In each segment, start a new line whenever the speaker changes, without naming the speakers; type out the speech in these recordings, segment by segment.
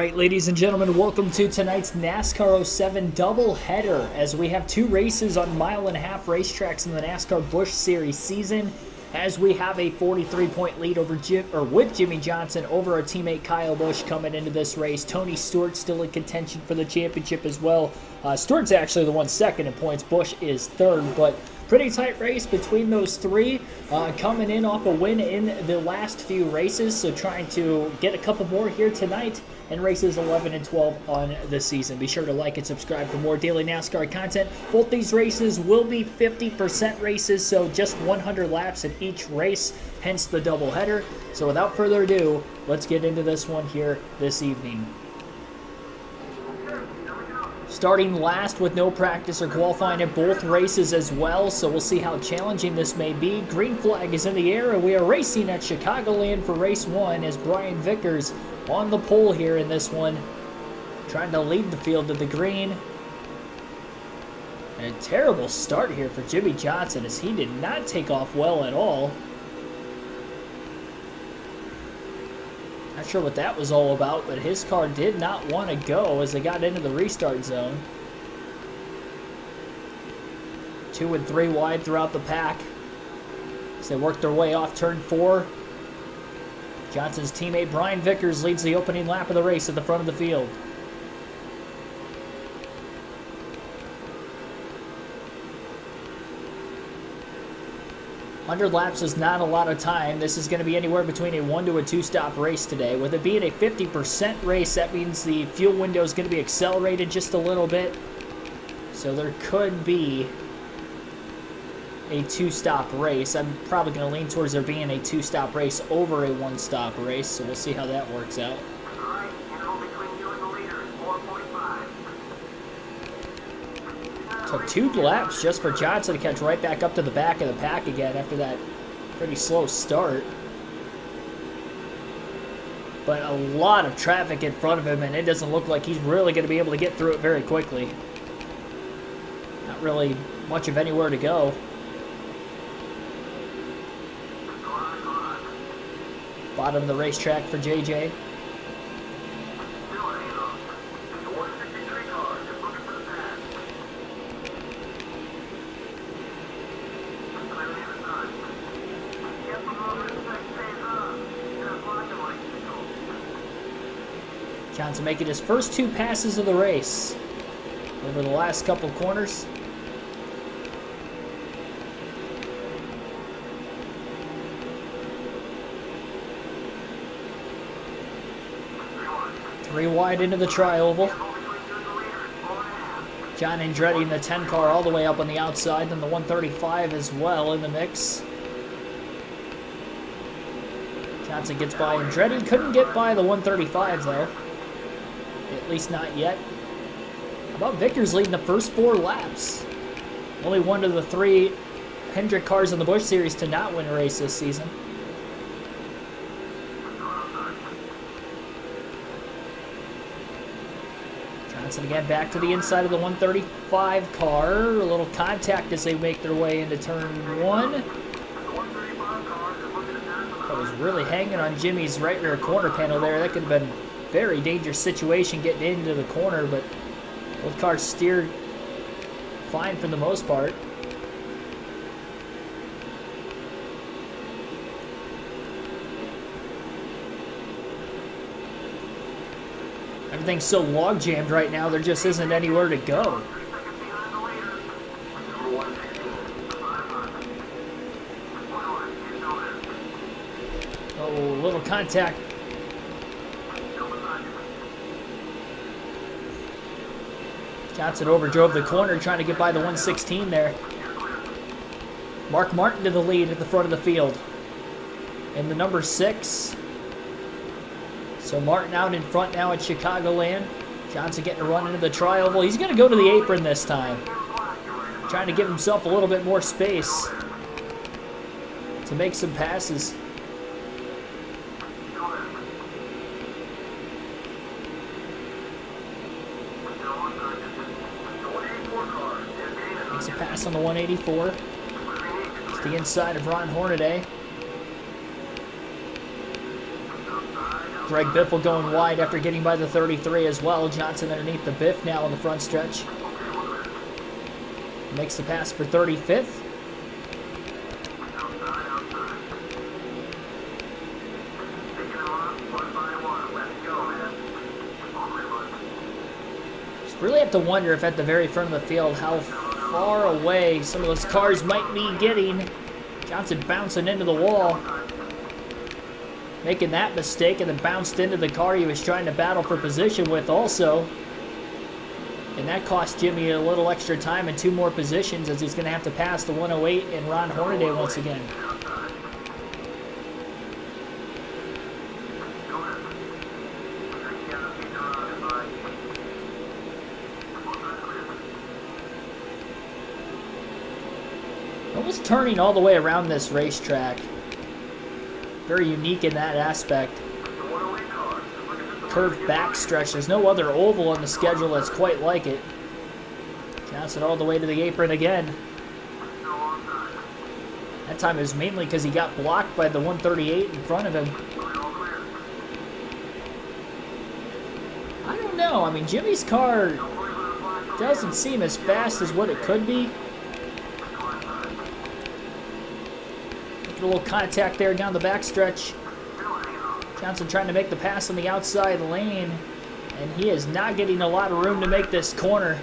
right, ladies and gentlemen, welcome to tonight's NASCAR 07 doubleheader as we have two races on mile-and-a-half racetracks in the NASCAR Busch Series season. As we have a 43-point lead with Jimmy Johnson over our teammate Kyle Busch coming into this race. Tony Stewart still in contention for the championship as well. Stewart's actually the one second in points. Busch is third, but pretty tight race between those three, coming in off a win in the last few races, so trying to get a couple more here tonight in races 11 and 12 on the season. Be sure to like and subscribe for more daily NASCAR content. Both these races will be 50% races, so just 100 laps in each race, hence the doubleheader. So without further ado, let's get into this one here this evening. Starting last with no practice or qualifying in both races as well, so we'll see how challenging this may be. Green flag is in the air, and we are racing at Chicagoland for race one as Brian Vickers on the pole here in this one, trying to lead the field to the green. And a terrible start here for Jimmy Johnson as he did not take off well at all. Not sure what that was all about, but his car did not want to go as they got into the restart zone. 2 and 3 wide throughout the pack as they work their way off turn 4. Johnson's teammate Brian Vickers leads the opening lap of the race at the front of the field. Under laps is not a lot of time. This is going to be anywhere between a 1 to a 2 stop race today. With it being a 50% race, that means the fuel window is going to be accelerated just a little bit. So there could be a 2-stop race. I'm probably going to lean towards there being a 2-stop race over a 1-stop race, so we'll see how that works out. Took 2 laps just for Johnson to catch right back up to the back of the pack again after that pretty slow start. But a lot of traffic in front of him, and it doesn't look like he's really going to be able to get through it very quickly. Not really much of anywhere to go. Bottom of the racetrack for JJ. Johnson making his first 2 passes of the race over the last couple corners. Three wide into the tri-oval. John Andretti in the 10 car all the way up on the outside, and the 135 as well in the mix. Johnson gets by Andretti. Couldn't get by the 135 though. At least not yet. How about Vickers leading the first 4 laps? Only one of the 3 Hendrick cars in the Busch Series to not win a race this season. Johnson again back to the inside of the 135 car. A little contact as they make their way into turn 1. That was really hanging on Jimmy's right rear corner panel there. That could have been a very dangerous situation getting into the corner, but both cars steered fine for the most part. Everything's so log jammed right now, there just isn't anywhere to go. Oh, little contact. Johnson overdrove the corner trying to get by the 116 there. Mark Martin to the lead at the front of the field in the number 6. So Martin out in front now at Chicagoland. Johnson getting a run into the tri-oval. He's going to go to the apron this time, trying to give himself a little bit more space to make some passes. Makes a pass on the 184. It's the inside of Ron Hornaday. Greg Biffle going wide after getting by the 33 as well. Johnson underneath the Biff now on the front stretch. Makes the pass for 35th. Just really have to wonder if at the very front of the field how far away some of those cars might be getting. Johnson bouncing into the wall. Making that mistake and then bounced into the car he was trying to battle for position with also. And that cost Jimmy a little extra time and 2 more positions as he's going to have to pass the 108 and Ron Hornaday once again. Almost turning all the way around this racetrack. Very unique in that aspect. Curved backstretch. There's no other oval on the schedule that's quite like it. Johnson all the way to the apron again. That time it was mainly because he got blocked by the 138 in front of him. I don't know. I mean, Jimmy's car doesn't seem as fast as what it could be. A little contact there down the backstretch. Johnson trying to make the pass on the outside lane, and he is not getting a lot of room to make this corner.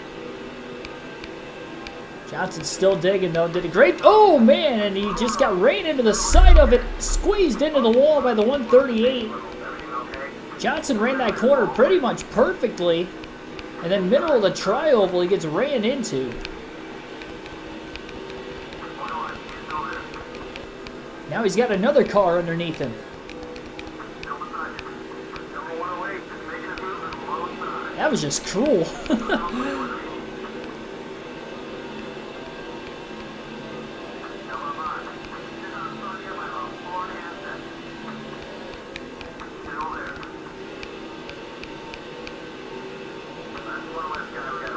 Johnson's still digging though, did a great, oh man, and he just got right into the side of it, squeezed into the wall by the 138. Johnson ran that corner pretty much perfectly, and then middle of the tri-oval he gets ran into. Now he's got another car underneath him. That was just cruel.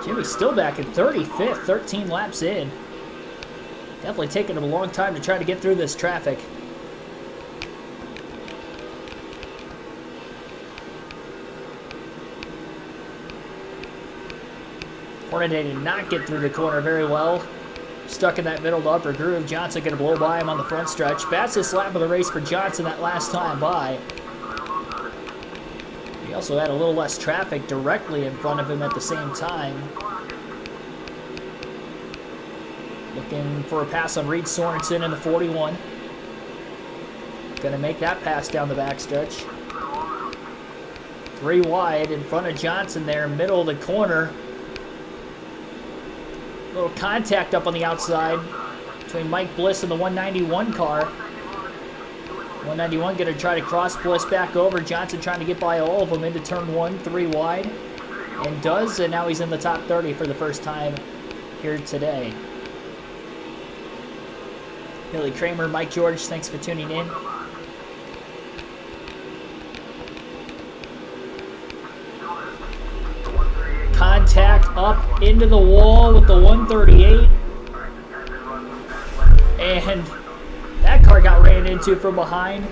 Jimmy's still back in 35th, 13 laps in. Definitely taking him a long time to try to get through this traffic. Hornaday did not get through the corner very well. Stuck in that middle to upper groove. Johnson going to blow by him on the front stretch. Fastest lap of the race for Johnson that last time by. He also had a little less traffic directly in front of him at the same time. Looking for a pass on Reed Sorensen in the 41. Going to make that pass down the backstretch. 3 wide in front of Johnson there, middle of the corner. Little contact up on the outside between Mike Bliss and the 191 car. 191 going to try to cross Bliss back over. Johnson trying to get by all of them into turn 1, 3 wide. And does, and now he's in the top 30 for the first time here today. Billy Kramer, Mike George, thanks for tuning in. Contact up into the wall with the 138. And that car got ran into from behind.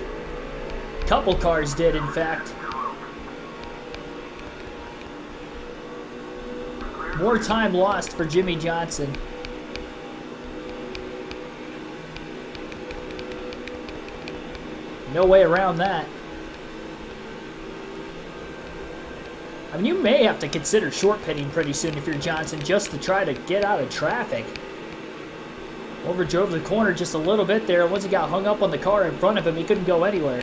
A couple cars did, in fact. More time lost for Jimmy Johnson. No way around that. I mean, you may have to consider short pitting pretty soon if you're Johnson just to try to get out of traffic. Overdrove the corner just a little bit there. Once he got hung up on the car in front of him, he couldn't go anywhere.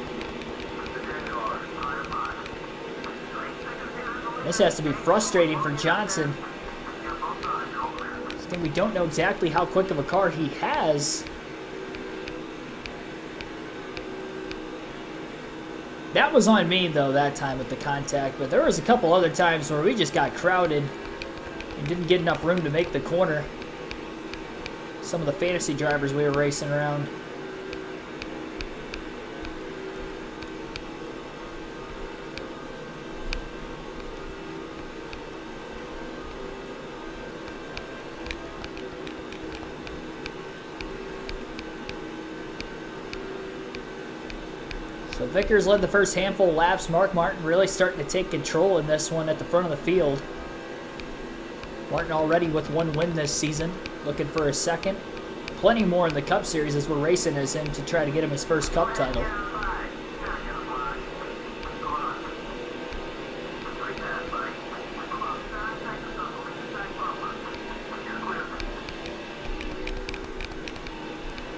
This has to be frustrating for Johnson. We don't know exactly how quick of a car he has. That was on me, though, that time with the contact. But there was a couple other times where we just got crowded and didn't get enough room to make the corner. Some of the fantasy drivers we were racing around. So Vickers led the first handful of laps. Mark Martin really starting to take control in this one at the front of the field. Martin already with 1 win this season, looking for a second. Plenty more in the Cup Series as we're racing as him to try to get him his first Cup title.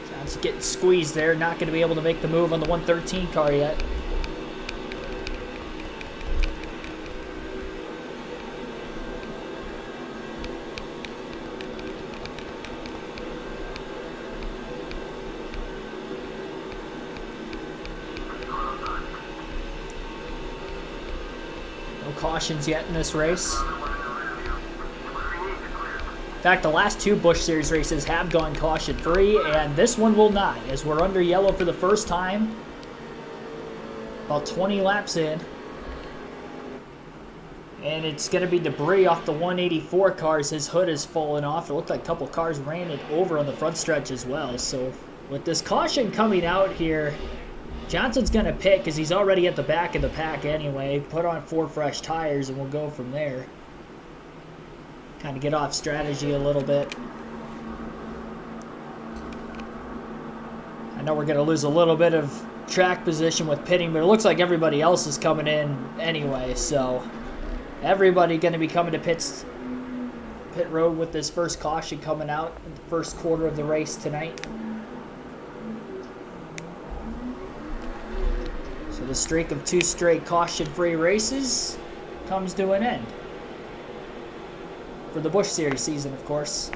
Johnson getting squeezed there, not going to be able to make the move on the 113 car yet. Cautions yet in this race. In fact, the last 2 Busch Series races have gone caution free, and this one will not, as we're under yellow for the first time. About 20 laps in. And it's going to be debris off the 184 cars. His hood has fallen off. It looked like a couple cars ran it over on the front stretch as well. So with this caution coming out here, Johnson's going to pit because he's already at the back of the pack anyway. Put on 4 fresh tires and we'll go from there. Kind of get off strategy a little bit. I know we're going to lose a little bit of track position with pitting, but it looks like everybody else is coming in anyway. So everybody going to be coming to pit road with this first caution coming out in the first quarter of the race tonight. So the streak of 2 straight caution-free races comes to an end. For the Busch Series season, of course.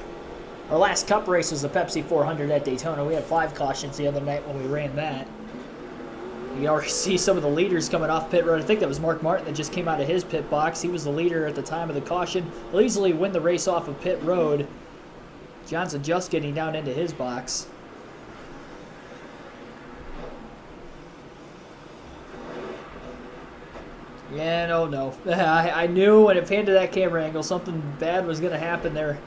Our last Cup race was the Pepsi 400 at Daytona. We had 5 cautions the other night when we ran that. You can already see some of the leaders coming off pit road. I think that was Mark Martin that just came out of his pit box. He was the leader at the time of the caution. He'll easily win the race off of pit road. Johnson just getting down into his box. Yeah, no. I knew when it panned to that camera angle something bad was going to happen there.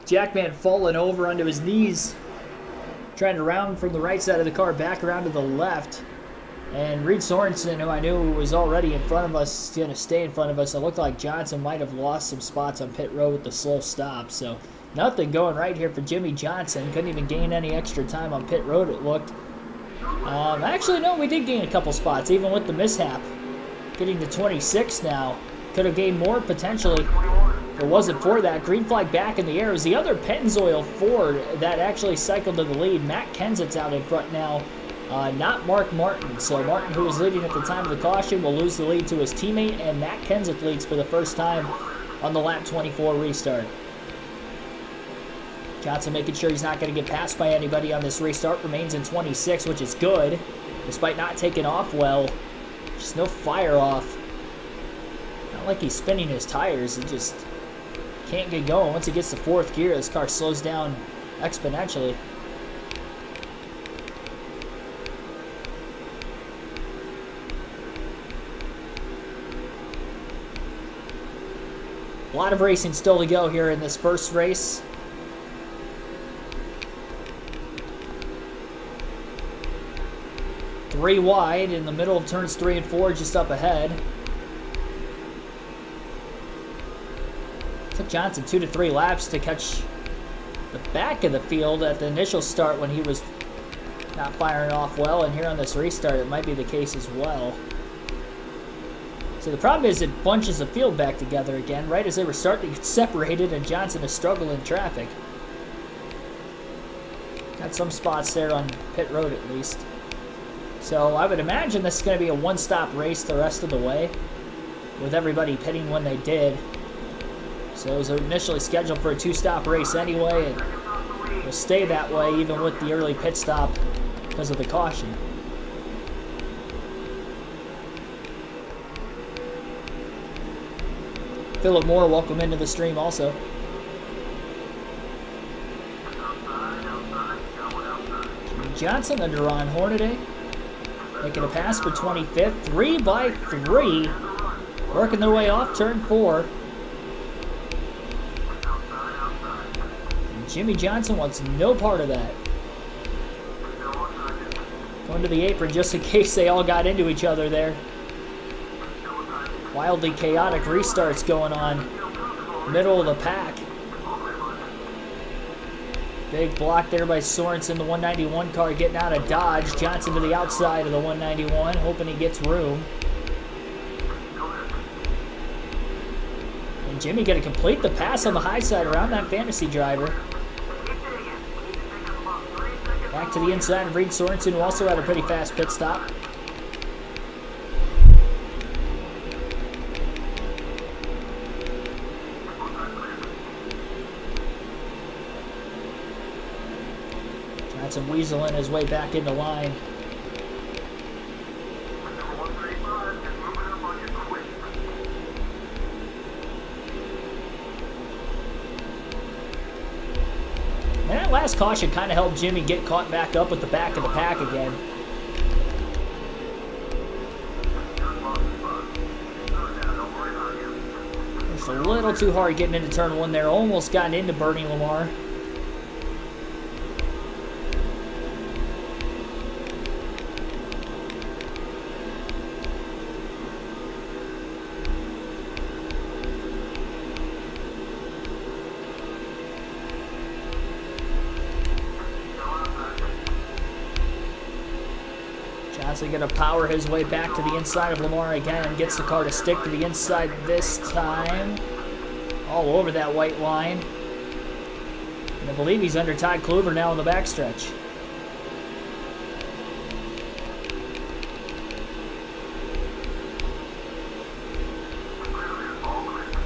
Jackman falling over onto his knees, trying to round from the right side of the car back around to the left. And Reed Sorensen, who I knew was already in front of us, is going to stay in front of us. It looked like Johnson might have lost some spots on pit road with the slow stop. So nothing going right here for Jimmy Johnson. Couldn't even gain any extra time on pit road, it looked. Actually, no, we did gain a couple spots, even with the mishap. Getting to 26 now. Could have gained more potentially. If it wasn't for that. Green flag back in the air. It was the other Pennzoil Ford that actually cycled to the lead. Matt Kenseth's out in front now. Not Mark Martin. So Martin, who was leading at the time of the caution, will lose the lead to his teammate. And Matt Kenseth leads for the first time on the lap 24 restart. Johnson making sure he's not going to get passed by anybody on this restart. Remains in 26, which is good. Despite not taking off well. Just no fire off. Not like he's spinning his tires. He just can't get going. Once he gets to 4th gear, this car slows down exponentially. A lot of racing still to go here in this first race. Three wide in the middle of turns 3 and 4, just up ahead. Took Johnson 2 to 3 laps to catch the back of the field at the initial start when he was not firing off well, and here on this restart it might be the case as well. So the problem is it bunches the field back together again right as they were starting to get separated, and Johnson is struggling in traffic. Got some spots there on pit road at least. So I would imagine this is going to be a one-stop race the rest of the way, with everybody pitting when they did. So it was initially scheduled for a 2-stop race anyway, and will stay that way even with the early pit stop because of the caution. Philip Moore, welcome into the stream also. Johnson under Ron Hornaday. Making a pass for 25th. 3 by 3. Working their way off turn 4. And Jimmy Johnson wants no part of that. Going to the apron just in case they all got into each other there. Wildly chaotic restarts going on. Middle of the pack. Big block there by Sorensen, the 191 car getting out of dodge. Johnson to the outside of the 191, hoping he gets room. And Jimmy going to complete the pass on the high side around that fantasy driver. Back to the inside of Reed Sorensen, who also had a pretty fast pit stop. Johnson weaseling his way back into line. And that last caution kind of helped Jimmy get caught back up with the back of the pack again. Just a little too hard getting into turn one there. Almost gotten into Bernie Lamar. Johnson going to power his way back to the inside of Lamar again. Gets the car to stick to the inside this time. All over that white line. And I believe he's under Todd Kluver now in the backstretch.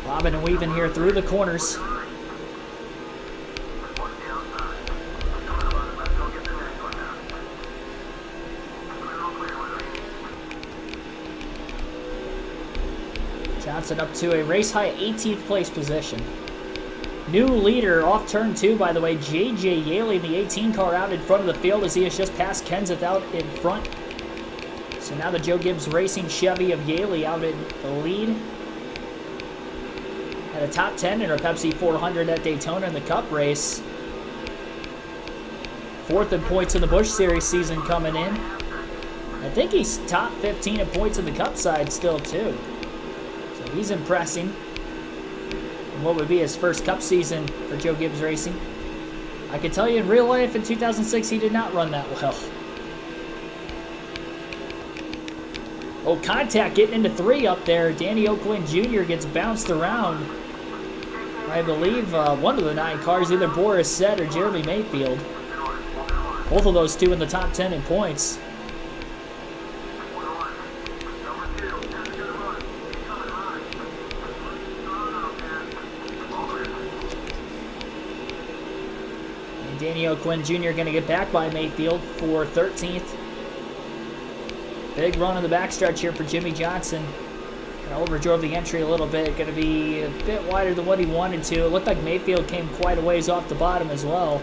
Bobbing and weaving here through the corners. Johnson up to a race-high 18th place position. New leader off turn 2, by the way. J.J. Yaley, the 18 car, out in front of the field as he has just passed Kenseth out in front. So now the Joe Gibbs Racing Chevy of Yaley out in the lead. Had a top 10 in our Pepsi 400 at Daytona in the Cup race. 4th in points in the Busch Series season coming in. I think he's top 15 in points in the Cup side still, too. He's impressing in what would be his first Cup season for Joe Gibbs Racing. I can tell you in real life in 2006 he did not run that well. Oh, contact getting into 3 up there. Danny Oakland Jr. gets bounced around. I believe one of the 9 cars, either Boris Sett or Jeremy Mayfield. Both of those 2 in the top 10 in points. Danny O'Quinn Jr. going to get back by Mayfield for 13th. Big run in the backstretch here for Jimmy Johnson. Kind of overdrove the entry a little bit. Going to be a bit wider than what he wanted to. It looked like Mayfield came quite a ways off the bottom as well.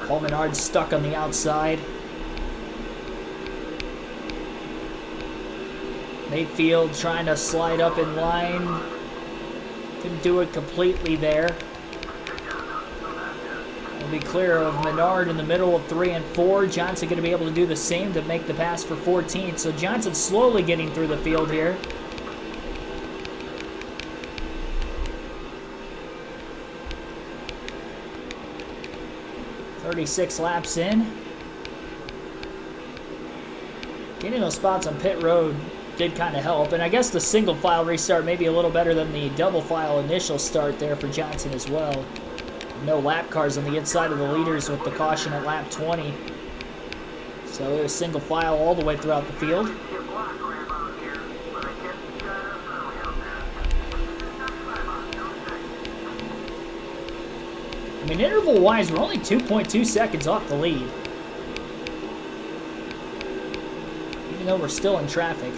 Paul Menard stuck on the outside. Mayfield trying to slide up in line. Couldn't do it completely there. We'll be clear of Menard in the middle of 3 and 4. Johnson going to be able to do the same to make the pass for 14th. So Johnson slowly getting through the field here. "36 laps in." Getting those spots on pit road did kind of help, and I guess the single file restart may be a little better than the double file initial start there for Johnson as well. No lap cars on the inside of the leaders with the caution at lap 20. So it was single file all the way throughout the field. I mean, interval-wise, we're only 2.2 seconds off the lead. Even though we're still in traffic.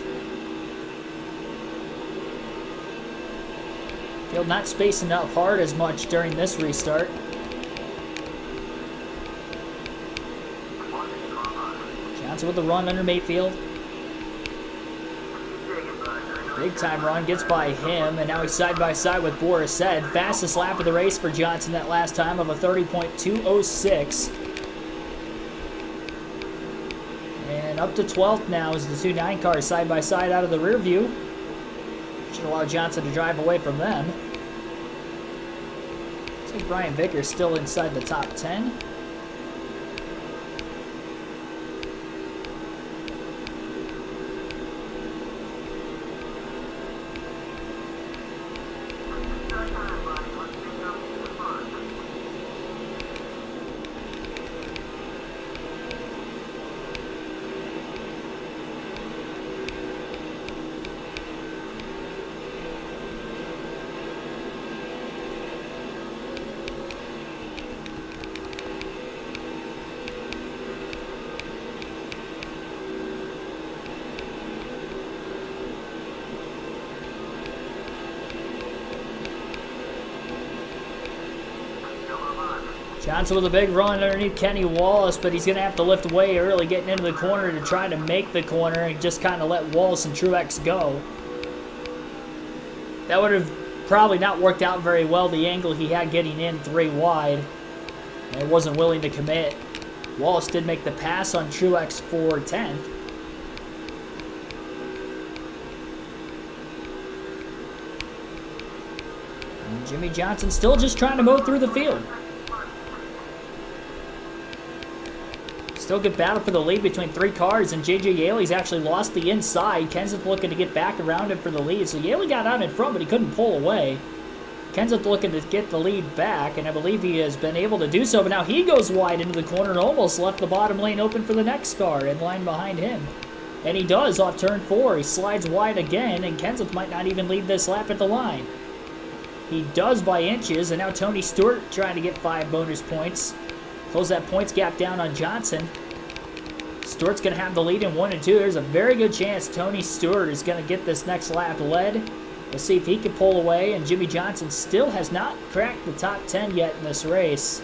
Field not spacing up hard as much during this restart. Johnson with the run under Mayfield. Big time run, gets by him, and now he's side by side with Boris Said. Fastest lap of the race for Johnson that last time of a 30.206. And up to 12th now as the two 9 cars side by side out of the rear view. Should allow Johnson to drive away from them. Looks like Brian Vickers still inside the top 10. Johnson with a big run underneath Kenny Wallace, but he's going to have to lift way early getting into the corner to try to make the corner and just kind of let Wallace and Truex go. That would have probably not worked out very well, the angle he had getting in 3 wide. And wasn't willing to commit. Wallace did make the pass on Truex for 10th. And Jimmy Johnson still just trying to mow through the field. Still good battle for the lead between 3 cars, and J.J. Yaley's actually lost the inside. Kenseth looking to get back around him for the lead. So Yaley got out in front, but he couldn't pull away. Kenseth looking to get the lead back, and I believe he has been able to do so. But now he goes wide into the corner and almost left the bottom lane open for the next car in line behind him. And he does off turn 4. He slides wide again, and Kenseth might not even lead this lap at the line. He does by inches, and now Tony Stewart trying to get 5 bonus points. Close that points gap down on Johnson. Stewart's going to have the lead in 1 and 2. There's a very good chance Tony Stewart is going to get this next lap led. Let's see if he can pull away, and Jimmy Johnson still has not cracked the top 10 yet in this race.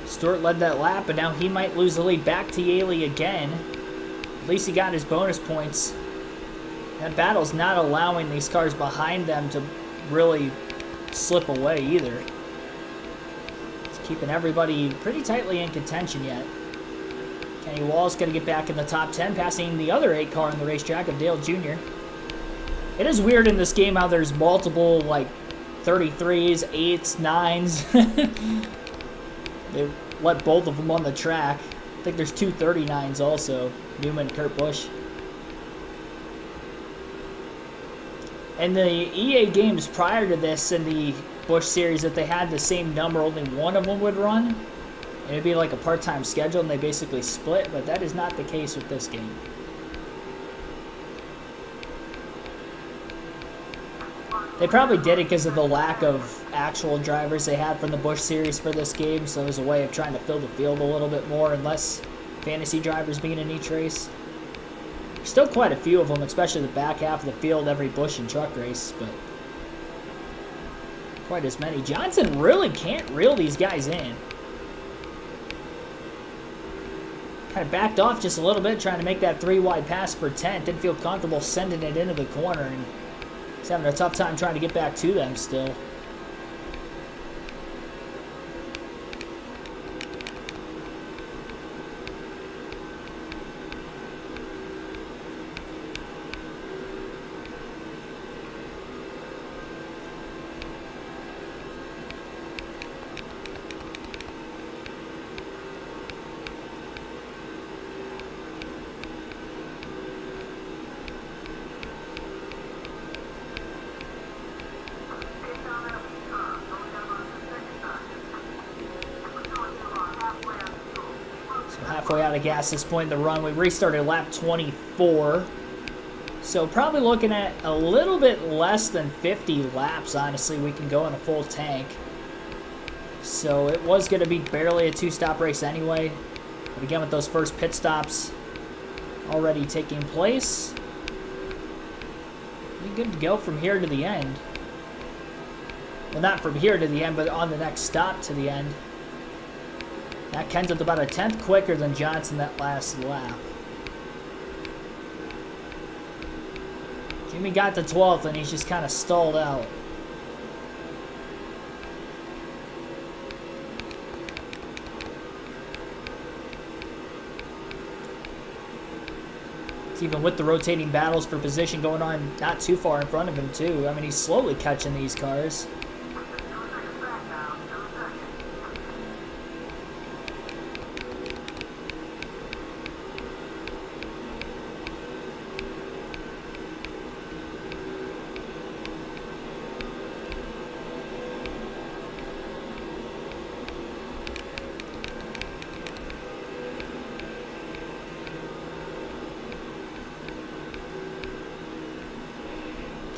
Stewart led that lap, and now he might lose the lead back to Yaley again. At least he got his bonus points. That battle's not allowing these cars behind them to really slip away either. It's keeping everybody pretty tightly in contention yet. Kenny Wallace going to get back in the top 10, passing the other 8 car on the racetrack of Dale Jr. It is weird in this game how there's multiple, like, 33s, 8s, 9s. They let both of them on the track. I think there's 2 39s also. Newman and Kurt Busch. And the EA games prior to this in the Busch series, if they had the same number, only one of them would run. And it'd be like a part-time schedule and they basically split, but that is not the case with this game. They probably did it because of the lack of actual drivers they had from the Busch series for this game, so it was a way of trying to fill the field a little bit more and less fantasy drivers being in each race. There's still quite a few of them, especially the back half of the field every Busch and truck race, but quite as many. Johnson really can't reel these guys in. Kind of backed off just a little bit, trying to make that 3-wide pass for 10th. Didn't feel comfortable sending it into the corner, and he's having a tough time trying to get back to them still. Halfway out of gas this point in the run. We restarted lap 24. So probably looking at a little bit less than 50 laps, honestly, we can go in a full tank. So it was going to be barely a 2-stop race anyway. But again, with those first pit stops already taking place, be good to go from here to the end. Well, not from here to the end, but on the next stop to the end. That Kenseth about a 10th quicker than Johnson that last lap. Jimmy got to 12th, and he's just kind of stalled out. Even with the rotating battles for position going on not too far in front of him, too. I mean, he's slowly catching these cars.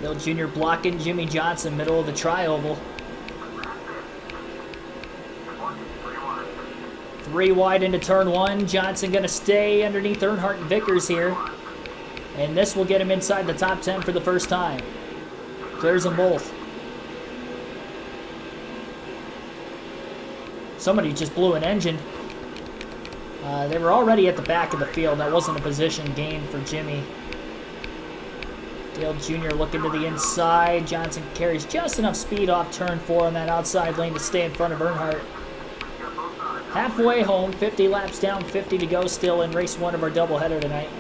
Dale Jr. blocking Jimmy Johnson, middle of the tri-oval. 3 wide into turn 1. Johnson going to stay underneath Earnhardt and Vickers here. And this will get him inside the top 10 for the first time. Clears them both. Somebody just blew an engine. They were already at the back of the field. That wasn't a position gain for Jimmy. Dale Jr. looking to the inside. Johnson carries just enough speed off turn 4 on that outside lane to stay in front of Earnhardt. Halfway home, 50 laps down, 50 to go still in race 1 of our doubleheader tonight.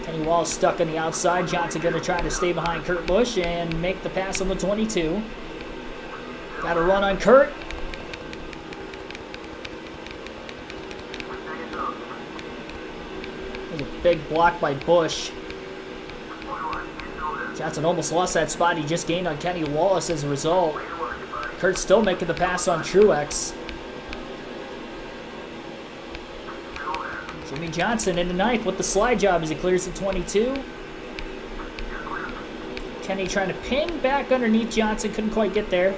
Kenny Wallace stuck on the outside. Johnson going to try to stay behind Kurt Busch and make the pass on the 22. Got a run on Kurt. There's a big block by Busch. Johnson almost lost that spot. He just gained on Kenny Wallace as a result. Kurt's still making the pass on Truex. Jimmy Johnson into 9th with the slide job as he clears the 22. Kenny trying to pin back underneath Johnson. Couldn't quite get there.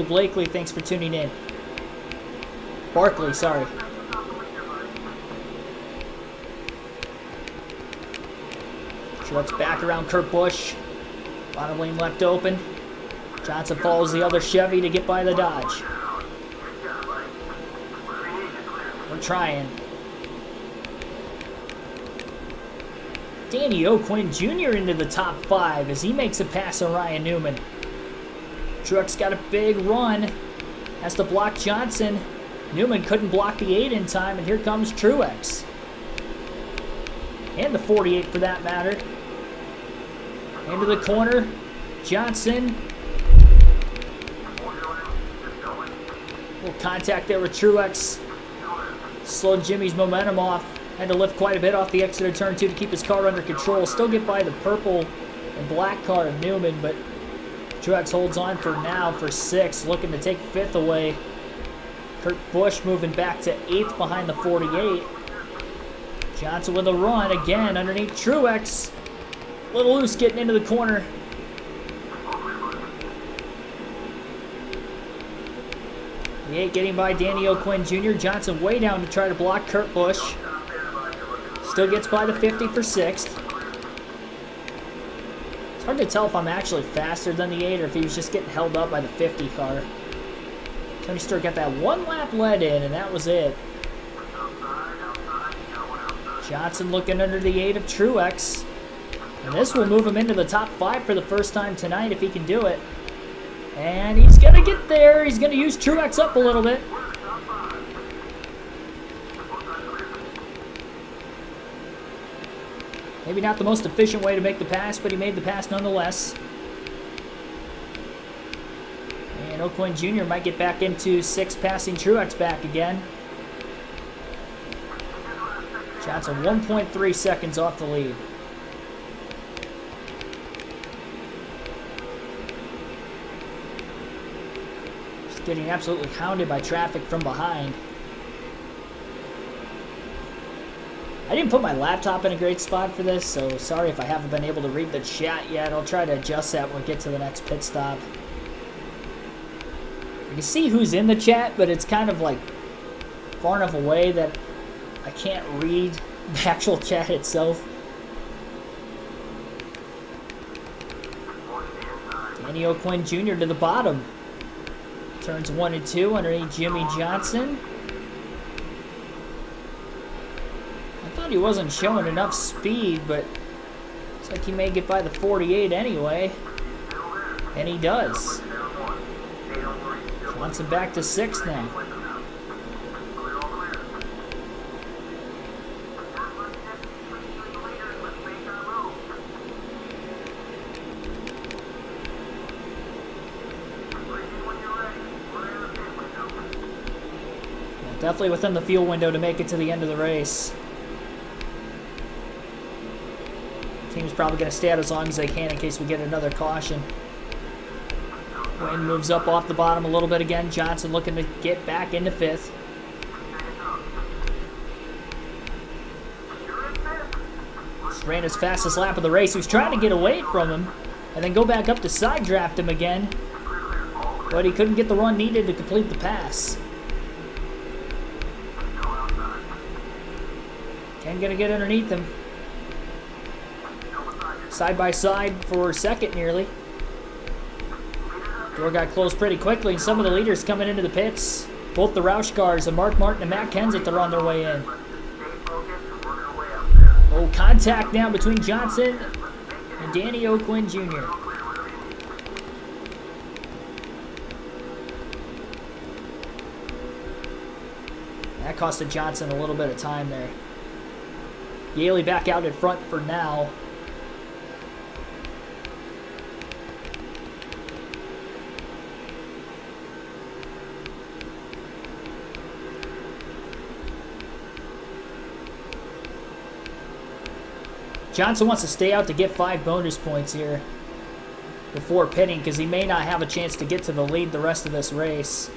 Blakely, thanks for tuning in. Barkley, sorry. Truex back around Kurt Busch. Bottom lane left open. Johnson follows the other Chevy to get by the Dodge. We're trying. Danny O'Quinn Jr. into the top 5 as he makes a pass on Ryan Newman. Truex got a big run. Has to block Johnson. Newman couldn't block the 8 in time, and here comes Truex. And the 48 for that matter. Into the corner. Johnson. Little contact there with Truex. Slowed Jimmy's momentum off. Had to lift quite a bit off the exit of turn 2 to keep his car under control. Still get by the purple and black car of Newman, but Truex holds on for now for 6th, looking to take 5th away. Kurt Busch moving back to 8th behind the 48. Johnson with a run again underneath Truex. A little loose getting into the corner. The 8 getting by Danny O'Quinn Jr. Johnson way down to try to block Kurt Busch. Still gets by the 50 for 6th. It's hard to tell if I'm actually faster than the 8 or if he was just getting held up by the 50 car. Tony Stewart got that 1 lap lead in, and that was it. Johnson looking under the 8 of Truex. And this will move him into the top 5 for the first time tonight if he can do it. And he's going to get there. He's going to use Truex up a little bit. Maybe not the most efficient way to make the pass, but he made the pass nonetheless. And O'Quinn Jr. might get back into 6th, passing Truex back again. Johnson 1.3 seconds off the lead. Just getting absolutely hounded by traffic from behind. I didn't put my laptop in a great spot for this, so sorry if I haven't been able to read the chat yet. I'll try to adjust that when we get to the next pit stop. You can see who's in the chat, but it's kind of like far enough away that I can't read the actual chat itself. Danny O'Quinn Jr. to the bottom. Turns 1 and 2 underneath Jimmy Johnson. I thought he wasn't showing enough speed, but looks like he may get by the 48 anyway. And he does. Johnson back to 6th now. Definitely within the fuel window to make it to the end of the race. Team's probably going to stay out as long as they can in case we get another caution. Quinn moves up off the bottom a little bit again. Johnson looking to get back into 5th. Just ran his fastest lap of the race. He was trying to get away from him and then go back up to side draft him again. But he couldn't get the run needed to complete the pass. Ken gonna get underneath him. Side by side for 2nd nearly. Door got closed pretty quickly, and some of the leaders coming into the pits. Both the Roush cars, and Mark Martin and Matt Kenseth are on their way in. Oh, contact now between Johnson and Danny O'Quinn Jr. That costed Johnson a little bit of time there. Yaley back out in front for now. Johnson wants to stay out to get 5 bonus points here before pitting because he may not have a chance to get to the lead the rest of this race.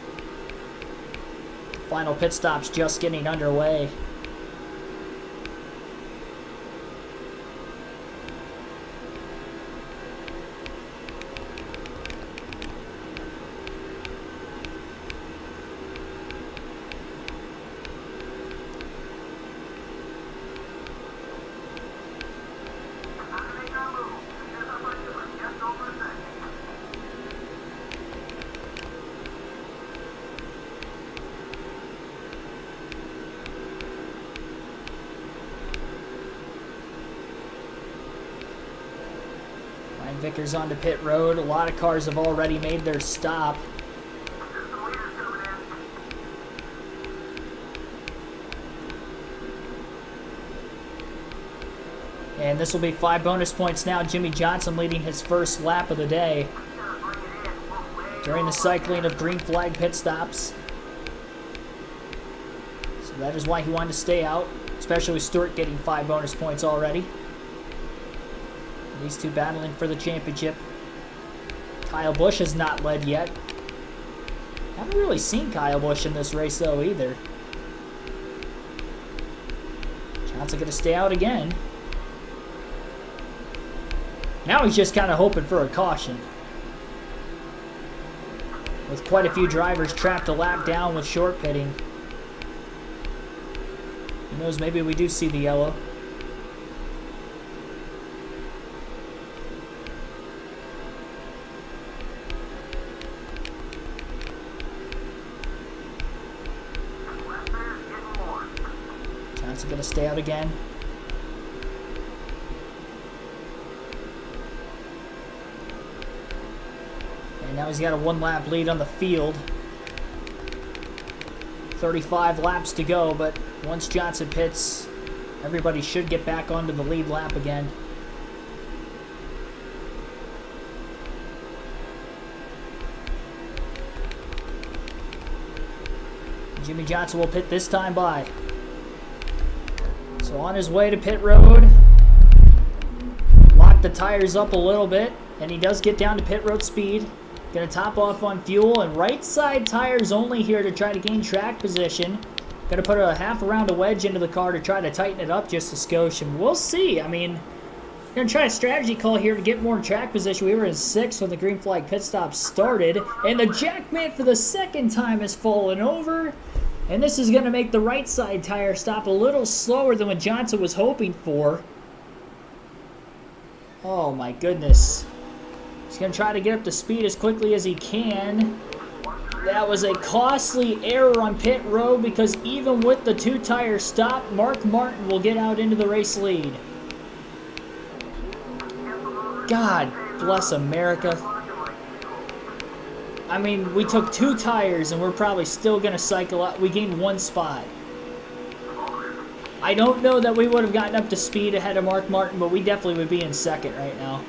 Final pit stop's just getting underway. Vickers onto pit road. A lot of cars have already made their stop. And this will be 5 bonus points now. Jimmy Johnson leading his first lap of the day during the cycling of green flag pit stops. So that is why he wanted to stay out, especially with Stewart getting 5 bonus points already. These two battling for the championship. Kyle Busch has not led yet. Haven't really seen Kyle Busch in this race though either. Johnson gonna stay out again. Now he's just kind of hoping for a caution. With quite a few drivers trapped a lap down with short pitting. Who knows, maybe we do see the yellow. Johnson gonna stay out again. And now he's got a 1-lap lead on the field. 35 laps to go, but once Johnson pits, everybody should get back onto the lead lap again. Jimmy Johnson will pit this time by. So on his way to pit road, lock the tires up a little bit, and he does get down to pit road speed. Gonna top off on fuel, and right side tires only here to try to gain track position. Going to put a half around a wedge into the car to try to tighten it up just a skosh, and we'll see. I mean, going to try a strategy call here to get more track position. We were in 6th when the green flag pit stop started, and the Jackman for the second time has fallen over, and this is going to make the right side tire stop a little slower than what Johnson was hoping for. Oh my goodness. He's going to try to get up to speed as quickly as he can. That was a costly error on pit road because even with the 2-tire stop, Mark Martin will get out into the race lead. God bless America. I mean, we took 2 tires and we're probably still going to cycle out. We gained 1 spot. I don't know that we would have gotten up to speed ahead of Mark Martin, but we definitely would be in 2nd right now.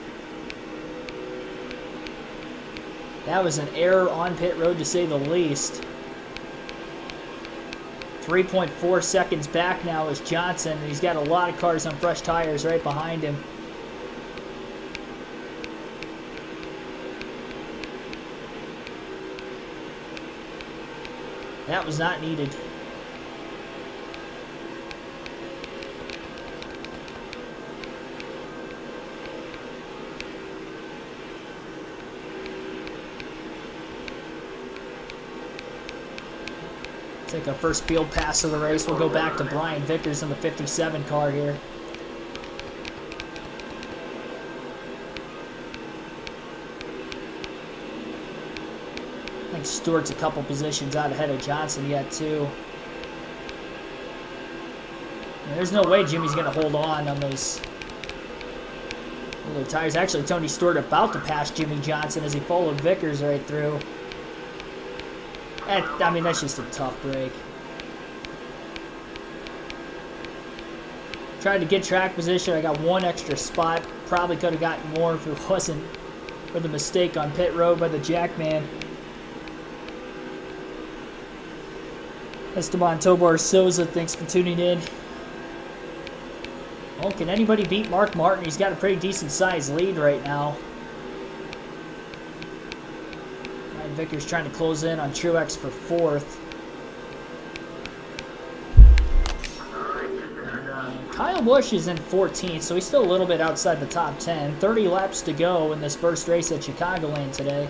That was an error on pit road, to say the least. 3.4 seconds back now is Johnson, and he's got a lot of cars on fresh tires right behind him. That was not needed. Take our first field pass of the race. We'll go back to Brian Vickers in the 57 car here. I think Stewart's a couple positions out ahead of Johnson yet, too. And there's no way Jimmy's going to hold on those little tires. Actually, Tony Stewart about to pass Jimmy Johnson as he followed Vickers right through. I mean, that's just a tough break. Tried to get track position. I got 1 extra spot. Probably could have gotten more if it wasn't for the mistake on pit road by the Jackman. Esteban Tobar Souza, thanks for tuning in. Well, can anybody beat Mark Martin? He's got a pretty decent sized lead right now. Vickers trying to close in on Truex for 4th. Kyle Busch is in 14th, so he's still a little bit outside the top 10. 30 laps to go in this first race at Chicagoland today.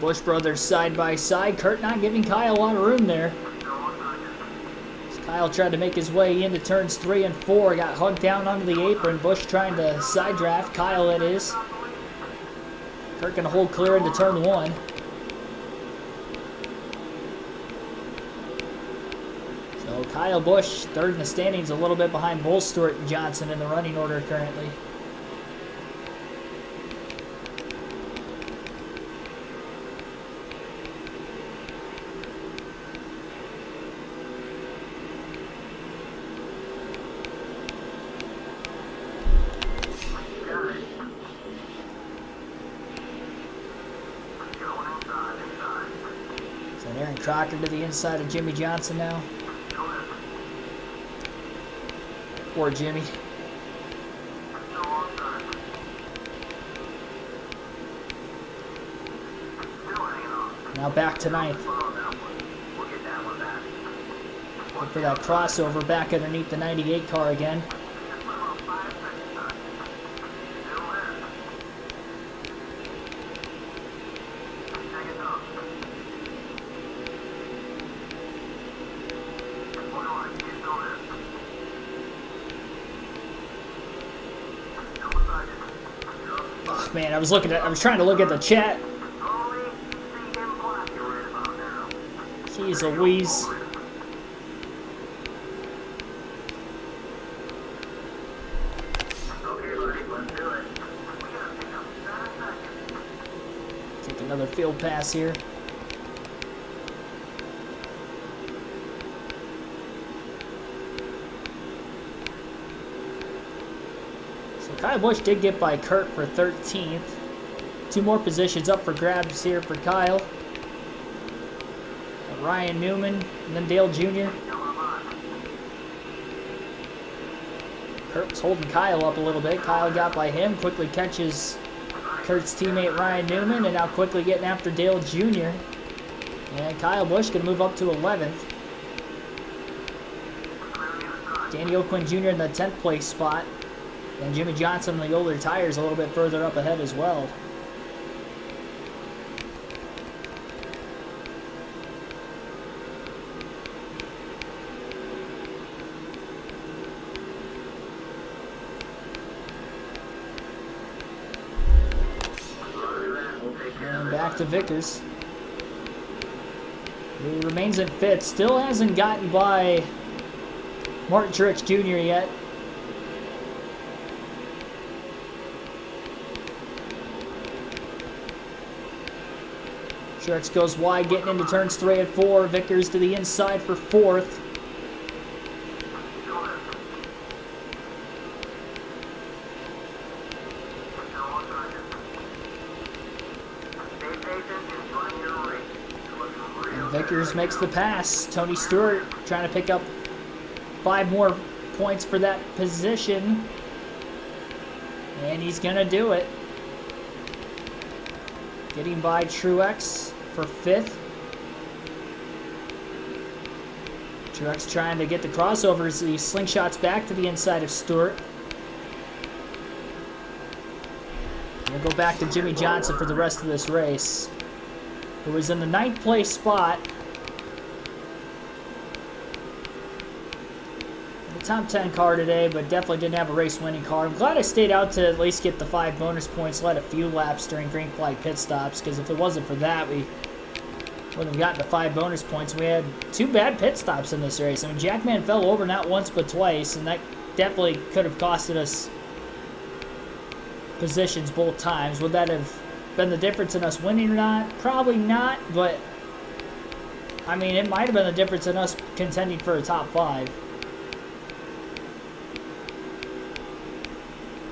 Busch brothers side by side. Kurt not giving Kyle a lot of room there. As Kyle tried to make his way into turns 3 and 4. Got hugged down onto the apron. Busch trying to side draft. Kyle, it is. Kurt going to hold clear into turn 1. So Kyle Busch, 3rd in the standings, a little bit behind Bull Stewart and Johnson in the running order currently. Crocker to the inside of Jimmy Johnson now. Poor Jimmy. Now back to 9th. Look for that crossover back underneath the 98 car again. Man, I was trying to look at the chat. Jeez Louise. Take another field pass here. Kyle Busch did get by Kurt for 13th. 2 more positions up for grabs here for Kyle. Ryan Newman, and then Dale Jr. Kurt's holding Kyle up a little bit. Kyle got by him, quickly catches Kurt's teammate Ryan Newman, and now quickly getting after Dale Jr. And Kyle Busch going to move up to 11th. Danny O'Quinn Jr. in the 10th place spot. And Jimmy Johnson on the older tires a little bit further up ahead as well. And back to Vickers. He remains in fifth. Still hasn't gotten by Martin Truex Jr. yet. Truex goes wide, getting into turns 3 and 4. Vickers to the inside for 4th. And Vickers makes the pass. Tony Stewart trying to pick up 5 more points for that position. And he's going to do it. Getting by Truex for 5th. Truex trying to get the crossovers. He slingshots back to the inside of Stewart. We'll go back to Jimmy Johnson for the rest of this race, who was in the 9th place spot. The top 10 car today, but definitely didn't have a race-winning car. I'm glad I stayed out to at least get the 5 bonus points, led a few laps during green flag pit stops, because if it wasn't for that, we wouldn't have gotten the 5 bonus points. We had 2 bad pit stops in this race. I mean, Jackman fell over not once but twice, and that definitely could have costed us positions both times. Would that have been the difference in us winning or not? Probably not, but I mean, it might have been the difference in us contending for a top 5.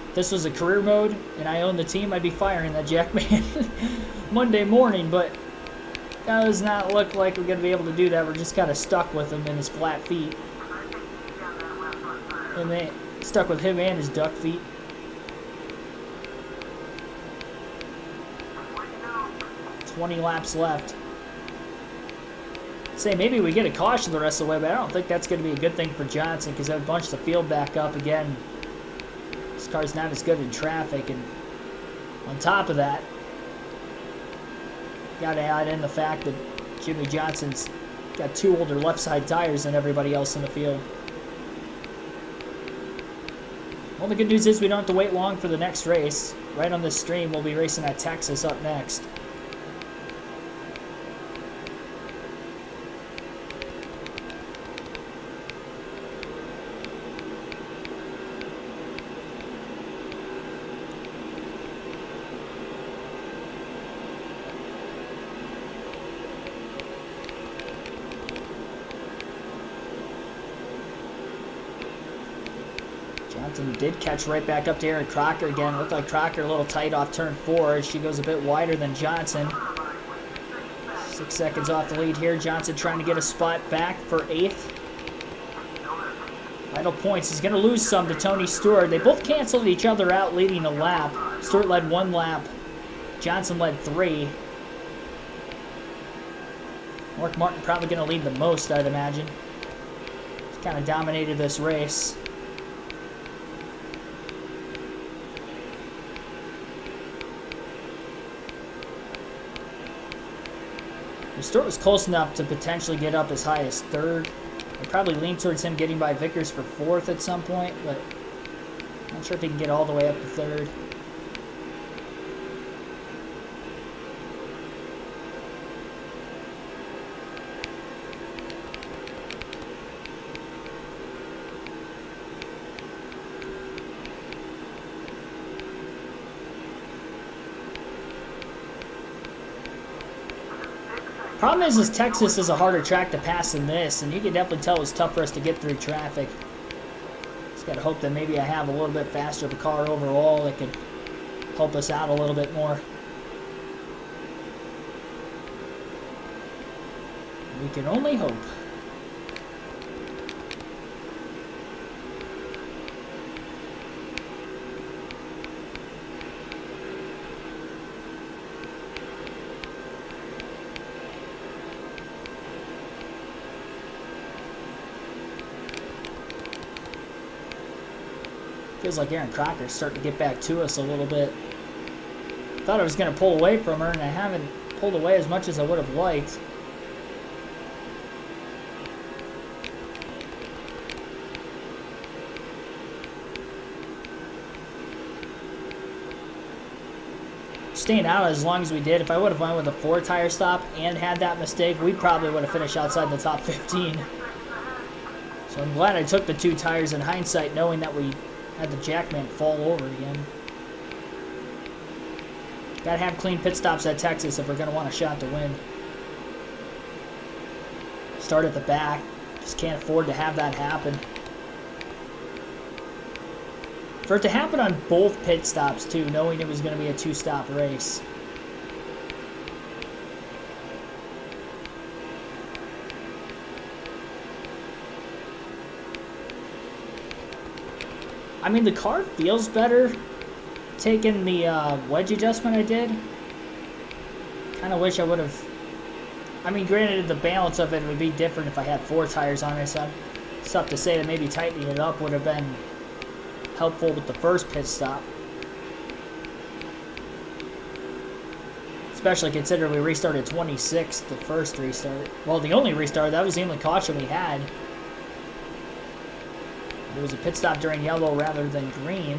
If this was a career mode and I owned the team, I'd be firing that Jackman Monday morning, but that does not look like we're going to be able to do that. We're just kind of stuck with him and his flat feet. And they stuck with him and his duck feet. "20 laps left." Say maybe we get a caution the rest of the way, but I don't think that's going to be a good thing for Johnson, because that bunched the field back up again. This car's not as good in traffic, and on top of that, got to add in the fact that Jimmy Johnson's got 2 older left side tires than everybody else in the field. Well, the good news is we don't have to wait long for the next race. Right on this stream, we'll be racing at Texas up next. Johnson did catch right back up to Aaron Crocker again. Looked like Crocker a little tight off turn 4. She goes a bit wider than Johnson. 6 seconds off the lead here. Johnson trying to get a spot back for 8th. Vital points. He's going to lose some to Tony Stewart. They both canceled each other out leading a lap. Stewart led 1 lap. Johnson led 3. Mark Martin probably going to lead the most, I'd imagine. He's kind of dominated this race. Stewart was close enough to potentially get up as high as 3rd. I'd probably lean towards him getting by Vickers for 4th at some point, but I'm not sure if he can get all the way up to 3rd. Problem is Texas is a harder track to pass than this, and you can definitely tell it's tough for us to get through traffic. Just got to hope that maybe I have a little bit faster of a car overall that could help us out a little bit more. We can only hope. Feels like Aaron Crocker's starting to get back to us a little bit. Thought I was going to pull away from her, and I haven't pulled away as much as I would have liked. Staying out as long as we did. If I would have went with a 4-tire stop and had that mistake, we probably would have finished outside the top 15. So I'm glad I took the 2 tires in hindsight, knowing that we had the Jackman fall over again. Gotta have clean pit stops at Texas if we're gonna want a shot to win. Start at the back. Just can't afford to have that happen. For it to happen on both pit stops too, knowing it was gonna be a 2-stop race. I mean, the car feels better taking the wedge adjustment I did. Kind of wish I would have... I mean, granted, the balance of it would be different if I had 4 tires on it, so it's tough to say that maybe tightening it up would have been helpful with the first pit stop. Especially considering we restarted 26th the first restart. Well, the only restart, that was the only caution we had. It was a pit stop during yellow rather than green.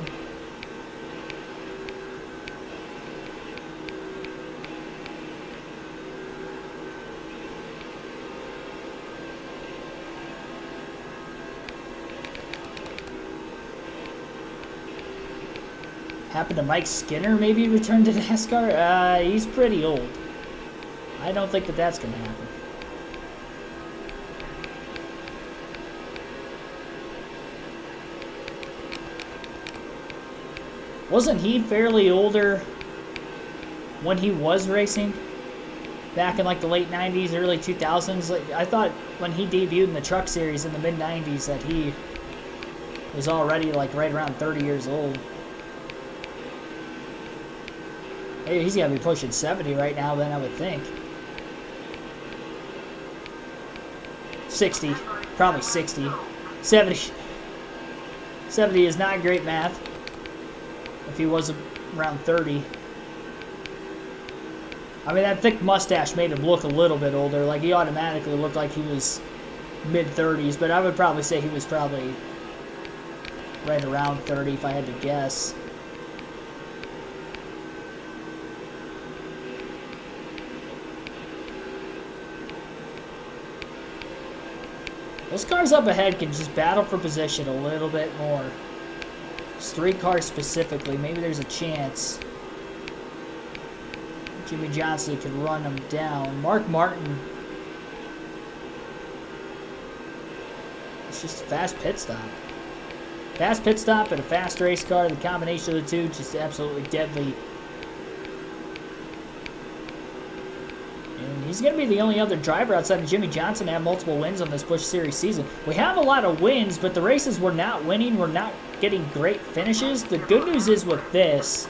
Happened to Mike Skinner maybe return to NASCAR? He's pretty old. I don't think that that's going to happen. Wasn't he fairly older when he was racing? Back in like the late 90s, early 2000s? Like, I thought when he debuted in the truck series in the mid-90s that he was already like right around 30 years old. Hey, he's got to be pushing 70 right now then, I would think. 60. Probably 60. 70. 70 is not great math. If he was around 30. I mean, that thick mustache made him look a little bit older. Like, he automatically looked like he was mid-30s. But I would probably say he was probably right around 30 if I had to guess. Those cars up ahead can just battle for position a little bit more. It's 3 cars specifically. Maybe there's a chance Jimmy Johnson could run them down. Mark Martin. It's just a fast pit stop. Fast pit stop and a fast race car. The combination of the two just absolutely deadly. And he's going to be the only other driver outside of Jimmy Johnson to have multiple wins on this Busch Series season. We have a lot of wins, but the races we're not winning. We're not getting great finishes. The good news is with this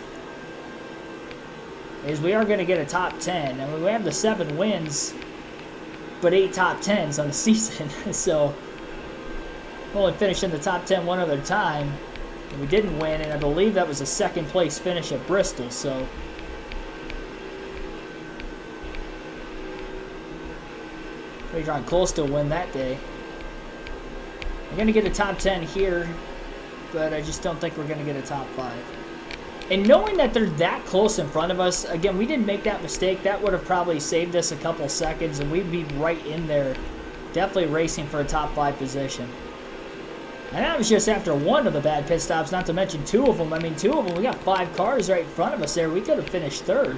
is we are going to get a top 10. I mean, we have the 7 wins, but 8 top 10s on the season. So we only finished in the top 10 one other time, and we didn't win, and I believe that was a 2nd place finish at Bristol. So pretty darn close to a win that day. We're going to get a top 10 here, but I just don't think we're going to get a top 5. And knowing that they're that close in front of us, again, we didn't make that mistake. That would have probably saved us a couple seconds, and we'd be right in there, definitely racing for a top 5 position. And that was just after 1 of the bad pit stops, not to mention 2 of them. I mean, 2 of them, we got 5 cars right in front of us there. We could have finished 3rd.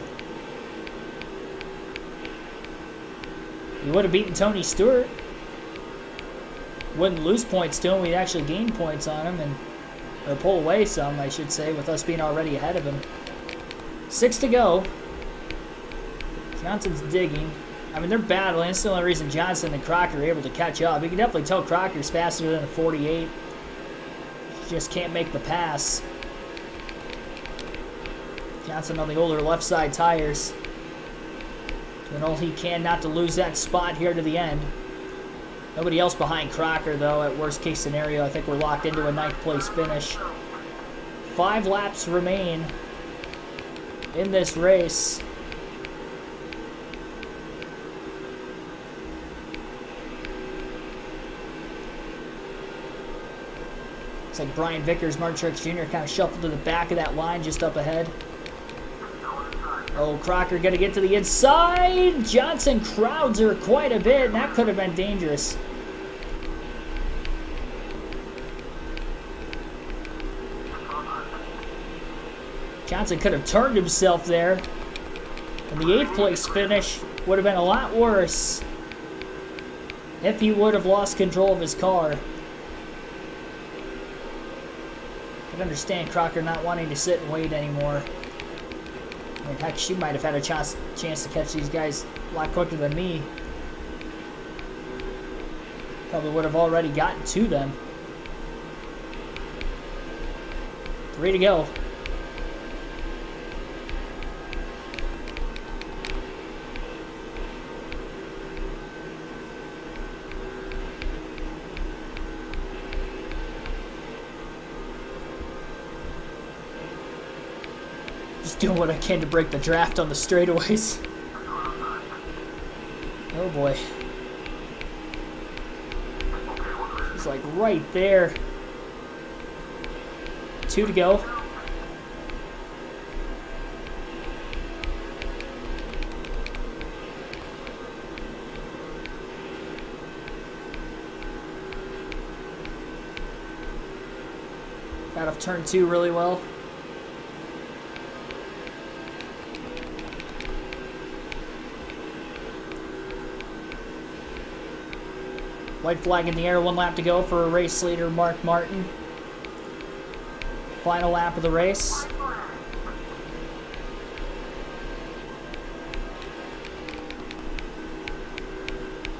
We would have beaten Tony Stewart. Wouldn't lose points to him. We'd actually gain points on him, or pull away some, I should say, with us being already ahead of him. 6 to go. Johnson's digging. I mean, they're battling. That's the only reason Johnson and Crocker are able to catch up. You can definitely tell Crocker's faster than a 48. Just can't make the pass. Johnson on the older left side tires. Doing all he can not to lose that spot here to the end. Nobody else behind Crocker, though, at worst case scenario. I think we're locked into a 9th place finish. 5 laps remain in this race. Looks like Brian Vickers, Martin Truex Jr. kind of shuffled to the back of that line just up ahead. Oh, Crocker going to get to the inside. Johnson crowds her quite a bit, and that could have been dangerous. Johnson could have turned himself there. And the 8th place finish would have been a lot worse if he would have lost control of his car. I can understand Crocker not wanting to sit and wait anymore. I mean, heck, she might have had a chance to catch these guys a lot quicker than me. Probably would have already gotten to them. 3 to go. Just doing what I can to break the draft on the straightaways. Oh boy. He's like right there. 2 to go. Got off turn 2 really well. White flag in the air, 1 lap to go for race leader Mark Martin. Final lap of the race.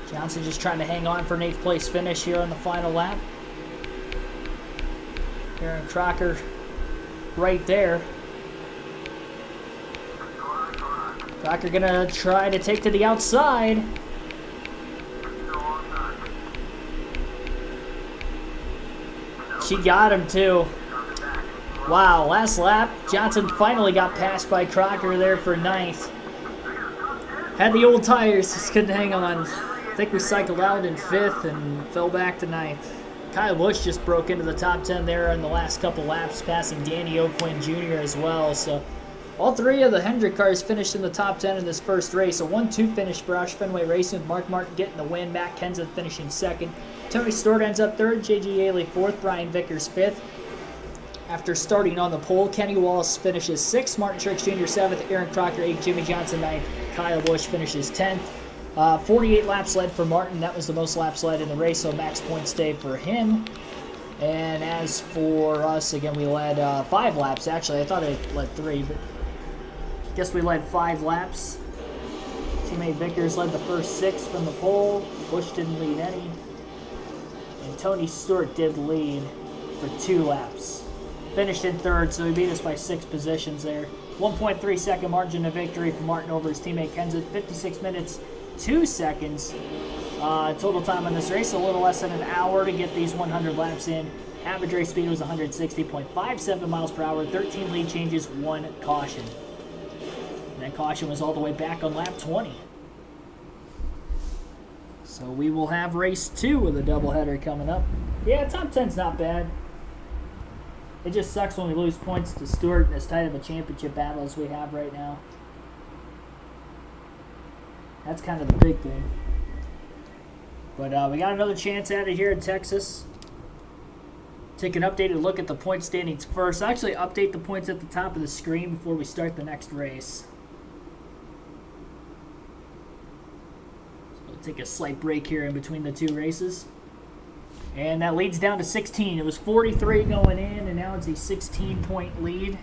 Johnson just trying to hang on for an 8th place finish here on the final lap. Aaron Crocker right there. Crocker gonna try to take to the outside. She got him too. Wow, last lap, Johnson finally got passed by Crocker there for 9th. Had the old tires, just couldn't hang on. I think we cycled out in 5th and fell back to 9th. Kyle Busch just broke into the top 10 there in the last couple laps, passing Danny O'Quinn Jr. as well. So all 3 of the Hendrick cars finished in the top 10 in this first race. A 1-2 finish for Roush Fenway Racing with Mark Martin getting the win, Matt Kenseth finishing 2nd. Tony Stewart ends up 3rd, J.G. Yaley 4th, Brian Vickers 5th. After starting on the pole, Kenny Wallace finishes 6th, Martin Truex Jr. 7th, Aaron Crocker 8th, Jimmy Johnson 9th, Kyle Busch finishes 10th. 48 laps led for Martin. That was the most laps led in the race, so max points day for him. And as for us, again, we led 5 laps. Actually, I thought I led 3, but I guess we led 5 laps. Teammate Vickers led the first 6 from the pole. Busch didn't lead any. And Tony Stewart did lead for 2 laps. Finished in 3rd, so he beat us by 6 positions there. 1.3 second margin of victory for Martin over his teammate Kenseth. 56 minutes, 2 seconds. Total time on this race, a little less than an hour to get these 100 laps in. Average race speed was 160.57 miles per hour. 13 lead changes, 1 caution. And that caution was all the way back on lap 20. So we will have race 2 with a doubleheader coming up. Yeah, top 10's not bad. It just sucks when we lose points to Stewart in as tight of a championship battle as we have right now. That's kind of the big thing. But we got another chance at it here in Texas. Take an updated look at the point standings first. Actually, update the points at the top of the screen before we start the next race. So we'll take a slight break here in between the 2 races. And that leads down to 16. It was 43 going in, and now it's a 16-point lead.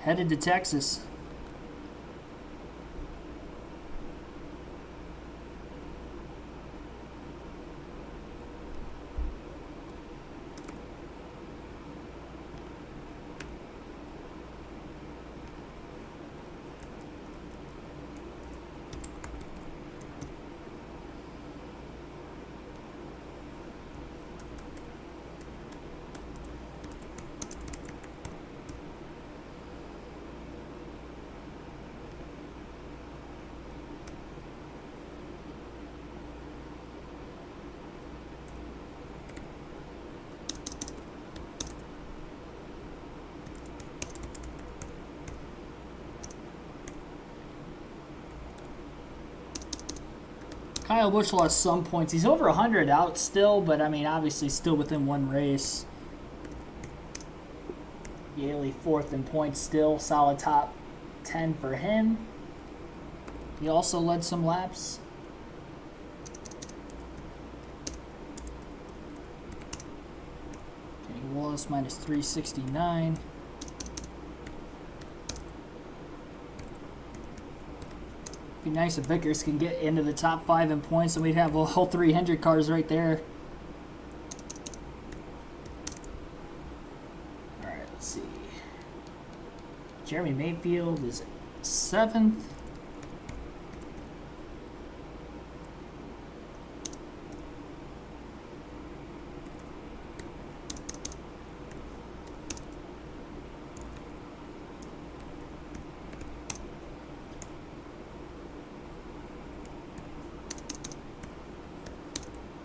Headed to Texas. Kyle Busch lost some points. He's over 100 out still, but I mean, obviously still within one race. Yaley 4th in points still. Solid top 10 for him. He also led some laps. Kenny Wallace minus 369. Be nice if Vickers can get into the top 5 in points, and we'd have all 300 cars right there. All right, let's see. Jeremy Mayfield is 7th.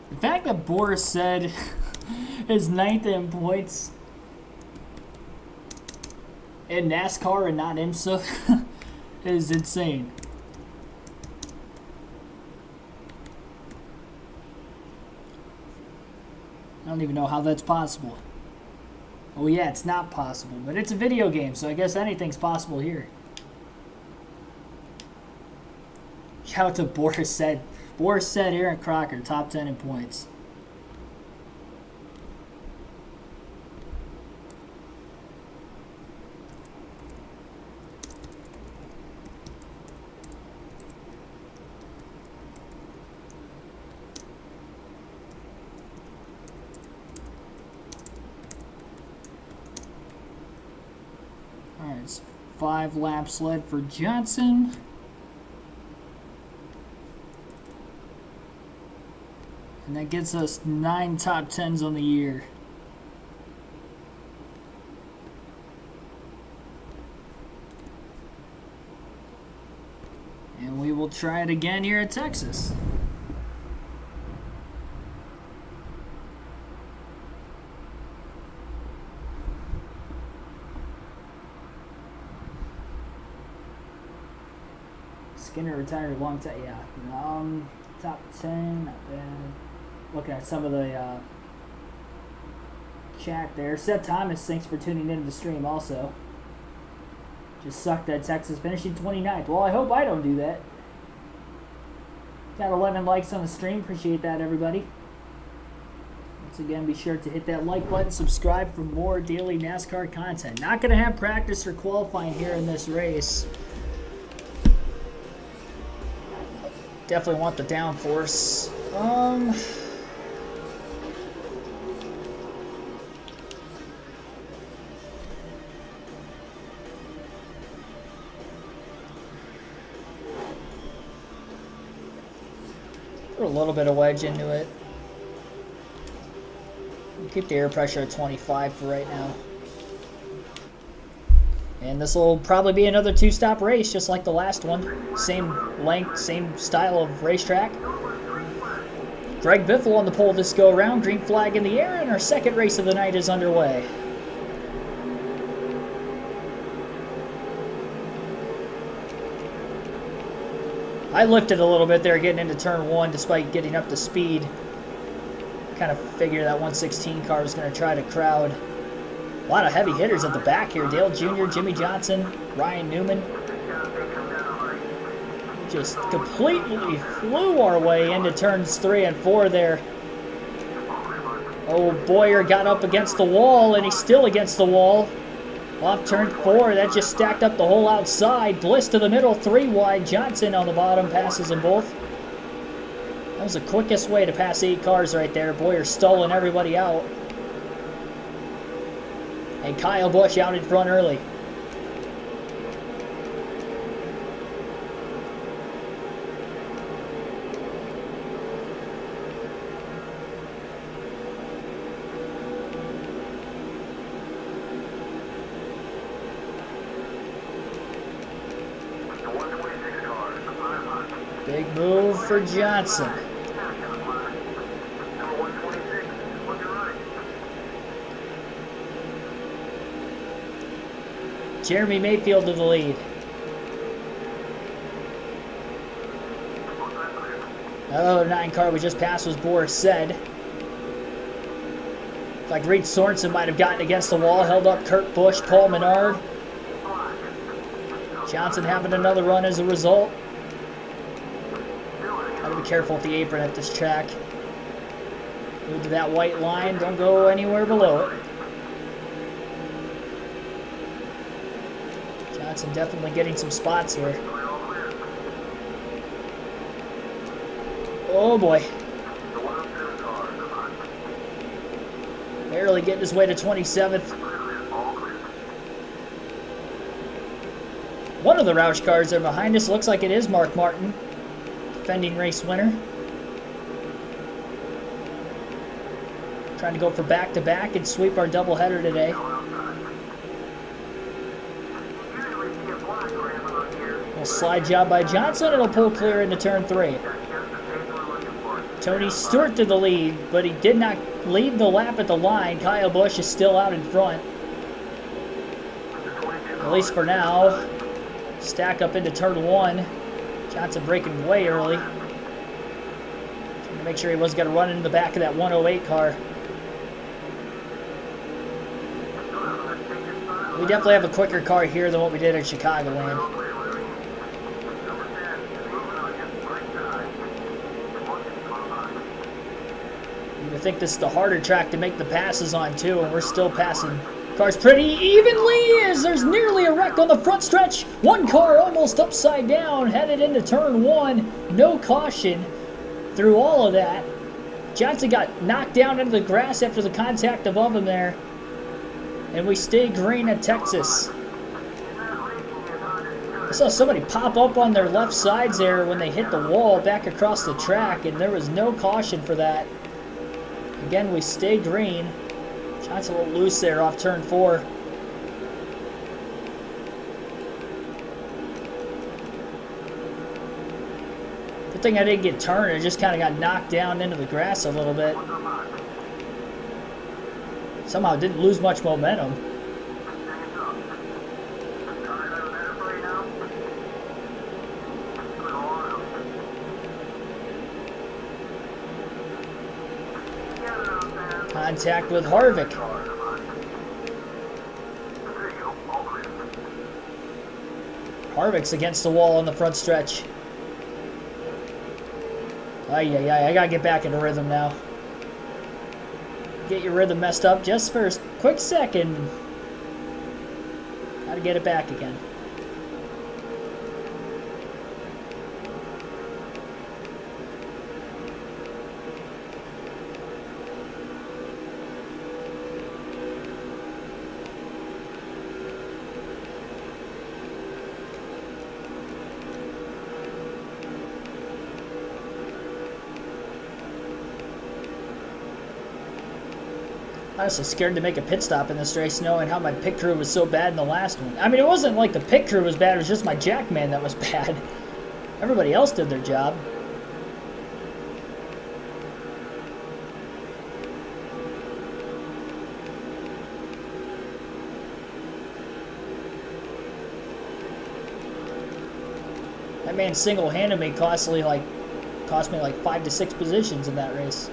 The fact that Boris said is 9th in points in NASCAR and not IMSA is insane. I don't even know how that's possible. Oh yeah, it's not possible, but it's a video game, so I guess anything's possible here. Shout out to Boris said. Boris said Aaron Crocker, top 10 in points. All right, it's 5 laps led for Johnson. And that gets us 9 top 10s on the year. And we will try it again here at Texas. Skinner retired a long time, yeah. Top 10, not bad. Looking at some of the chat there. Seth Thomas, thanks for tuning into the stream also. Just sucked at Texas, finishing 29th. Well, I hope I don't do that. Got 11 likes on the stream. Appreciate that, everybody. Once again, be sure to hit that like button, subscribe for more daily NASCAR content. Not going to have practice or qualifying here in this race. Definitely want the downforce. Put a little bit of wedge into it. Keep the air pressure at 25 for right now. And this will probably be another 2-stop race, just like the last one. Same length, same style of racetrack. Greg Biffle on the pole this go-around. Green flag in the air, and our second race of the night is underway. I lifted a little bit there getting into turn 1 despite getting up to speed. Kind of figured that 116 car was going to try to crowd. A lot of heavy hitters at the back here. Dale Jr., Jimmy Johnson, Ryan Newman. Just completely flew our way into turns 3 and 4 there. Oh, Boyer got up against the wall, and he's still against the wall. Off turn 4, that just stacked up the whole outside. Bliss to the middle, 3 wide. Johnson on the bottom, passes them both. That was the quickest way to pass 8 cars right there. Boyer stolen everybody out. And Kyle Busch out in front early. Big move for Johnson. Jeremy Mayfield to the lead. That 09 car we just passed was Boris said. Like Reed Sorensen might have gotten against the wall, held up Kurt Busch, Paul Menard. Johnson having another run as a result. Gotta be careful with the apron at this track. Move to that white line, don't go anywhere below it. Johnson definitely getting some spots here. Oh boy. Barely getting his way to 27th. One of the Roush cars there behind us looks like it is Mark Martin, defending race winner. Trying to go for back-to-back and sweep our doubleheader today. A slide job by Johnson. It'll pull clear into turn 3. Tony Stewart to the lead, but he did not lead the lap at the line. Kyle Busch is still out in front. At least for now. Stack up into turn 1. Johnson breaking way early. Trying to make sure he wasn't going to run into the back of that 108 car. We definitely have a quicker car here than what we did at Chicagoland. I think this is the harder track to make the passes on too, and we're still passing cars pretty evenly as there's nearly a wreck on the front stretch. One car almost upside down, headed into turn 1. No caution through all of that. Johnson got knocked down into the grass after the contact above him there. And we stay green at Texas. I saw somebody pop up on their left sides there when they hit the wall back across the track, and there was no caution for that. Again, we stay green. Johnson a little loose there off turn 4. Good thing I didn't get turned. I just kind of got knocked down into the grass a little bit. Somehow didn't lose much momentum. Contact with Harvick. Harvick's against the wall on the front stretch. I gotta get back into rhythm now. Get your rhythm messed up just for a quick second. Gotta get it back again. Honestly scared to make a pit stop in this race knowing how my pit crew was so bad in the last one. I mean, it wasn't like the pit crew was bad, it was just my jackman that was bad. Everybody else did their job. That man single-handedly cost me like 5 to 6 positions in that race.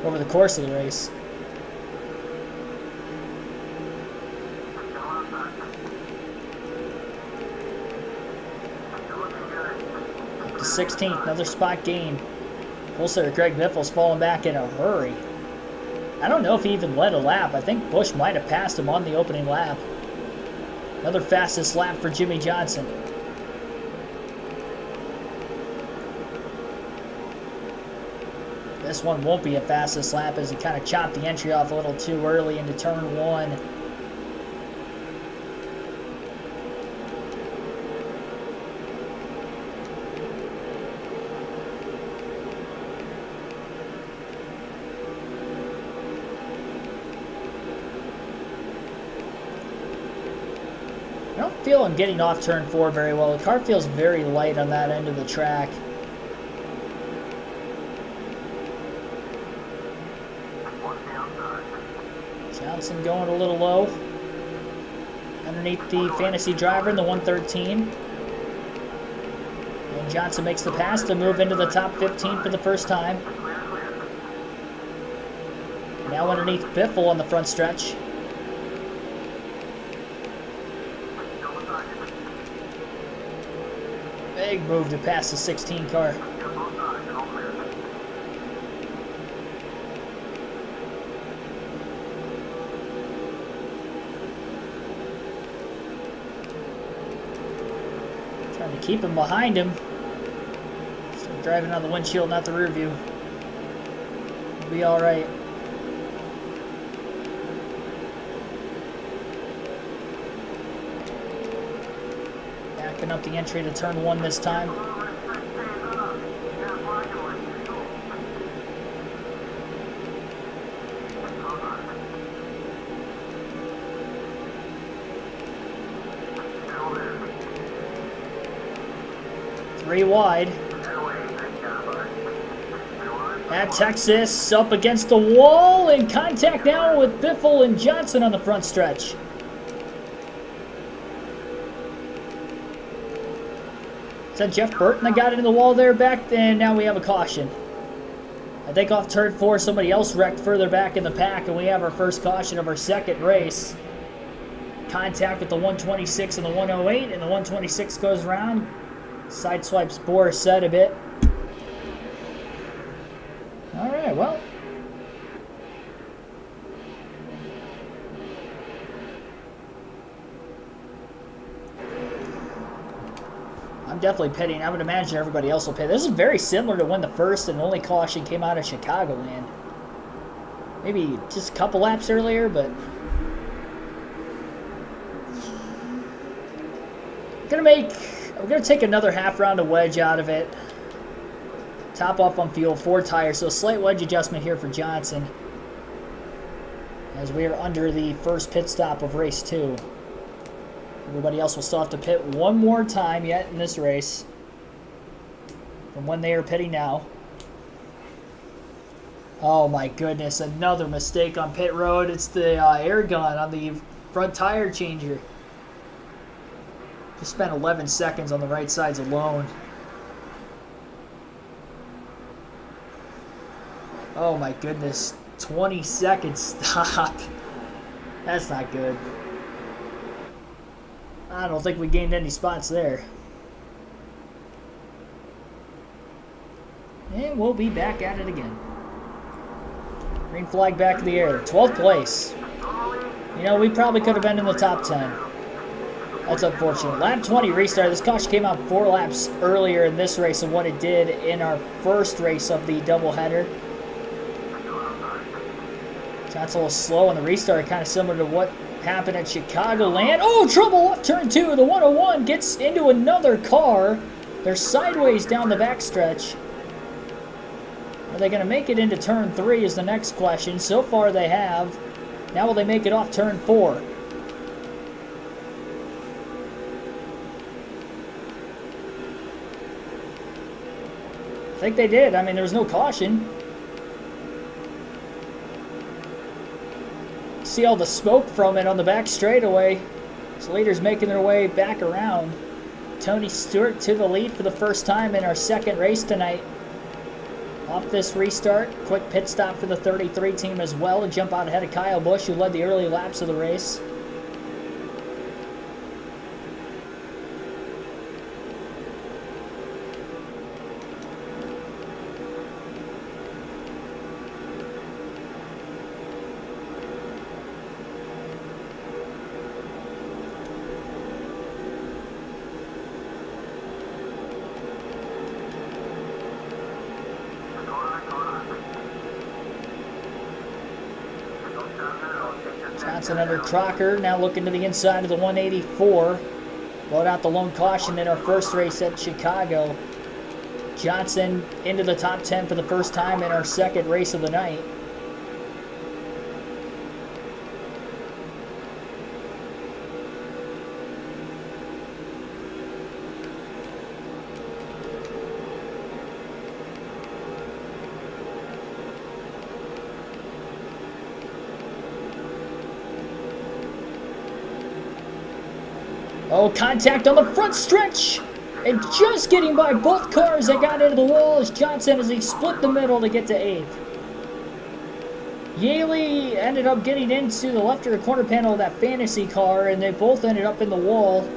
Over the course of the race. Up to 16th, another spot gain. Pulsar Greg Biffle's falling back in a hurry. I don't know if he even led a lap. I think Busch might have passed him on the opening lap. Another fastest lap for Jimmy Johnson. This one won't be a fastest lap as he kind of chopped the entry off a little too early into turn 1. I don't feel I'm getting off turn 4 very well. The car feels very light on that end of the track. Johnson going a little low. Underneath the fantasy driver in the 113. And Johnson makes the pass to move into the top 15 for the first time. Now underneath Biffle on the front stretch. Big move to pass the 16 car. Trying to keep him behind him. Still driving on the windshield, not the rear view. We'll be all right. Backing up the entry to turn 1 this time. Three wide. At Texas, up against the wall, in contact now with Biffle and Johnson on the front stretch. Is that Jeff Burton that got into the wall there back then? Now we have a caution. I think off turn 4, somebody else wrecked further back in the pack, and we have our first caution of our second race. Contact with the 126 and the 108, and the 126 goes around. Sideswipes Boris said a bit. All right, well. I'm definitely pitting. I would imagine everybody else will pit. This is very similar to when the first and only caution came out of Chicagoland. Maybe just a couple laps earlier, but we're gonna take another half round of wedge out of it. Top off on fuel, 4 tires, so a slight wedge adjustment here for Johnson as we are under the first pit stop of race 2. Everybody else will still have to pit one more time yet in this race from when they are pitting now. Oh my goodness, another mistake on pit road. It's the air gun on the front tire changer. Just spent 11 seconds on the right sides alone. Oh my goodness, 20-second stop. That's not good. I don't think we gained any spots there. And we'll be back at it again. Green flag back in the air. 12th place. You know, we probably could have been in the top 10. That's unfortunate. Lap 20 restart. This caution came out 4 laps earlier in this race than what it did in our first race of the doubleheader. That's a little slow on the restart, kind of similar to what happened at Chicagoland. Oh, trouble off turn 2. The 101 gets into another car. They're sideways down the backstretch. Are they going to make it into turn 3 is the next question. So far they have. Now will they make it off turn 4? I think they did. I mean, there was no caution. See all the smoke from it on the back straightaway. So leaders making their way back around. Tony Stewart to the lead for the first time in our second race tonight. Off this restart, quick pit stop for the 33 team as well to jump out ahead of Kyle Busch, who led the early laps of the race. Johnson under Crocker, now looking to the inside of the 184. Brought out the lone caution in our first race at Chicago. Johnson into the top 10 for the first time in our second race of the night. Oh, contact on the front stretch. And just getting by both cars that got into the wall is Johnson as he split the middle to get to 8th. Yaley ended up getting into the left rear corner panel of that fantasy car, and they both ended up in the wall.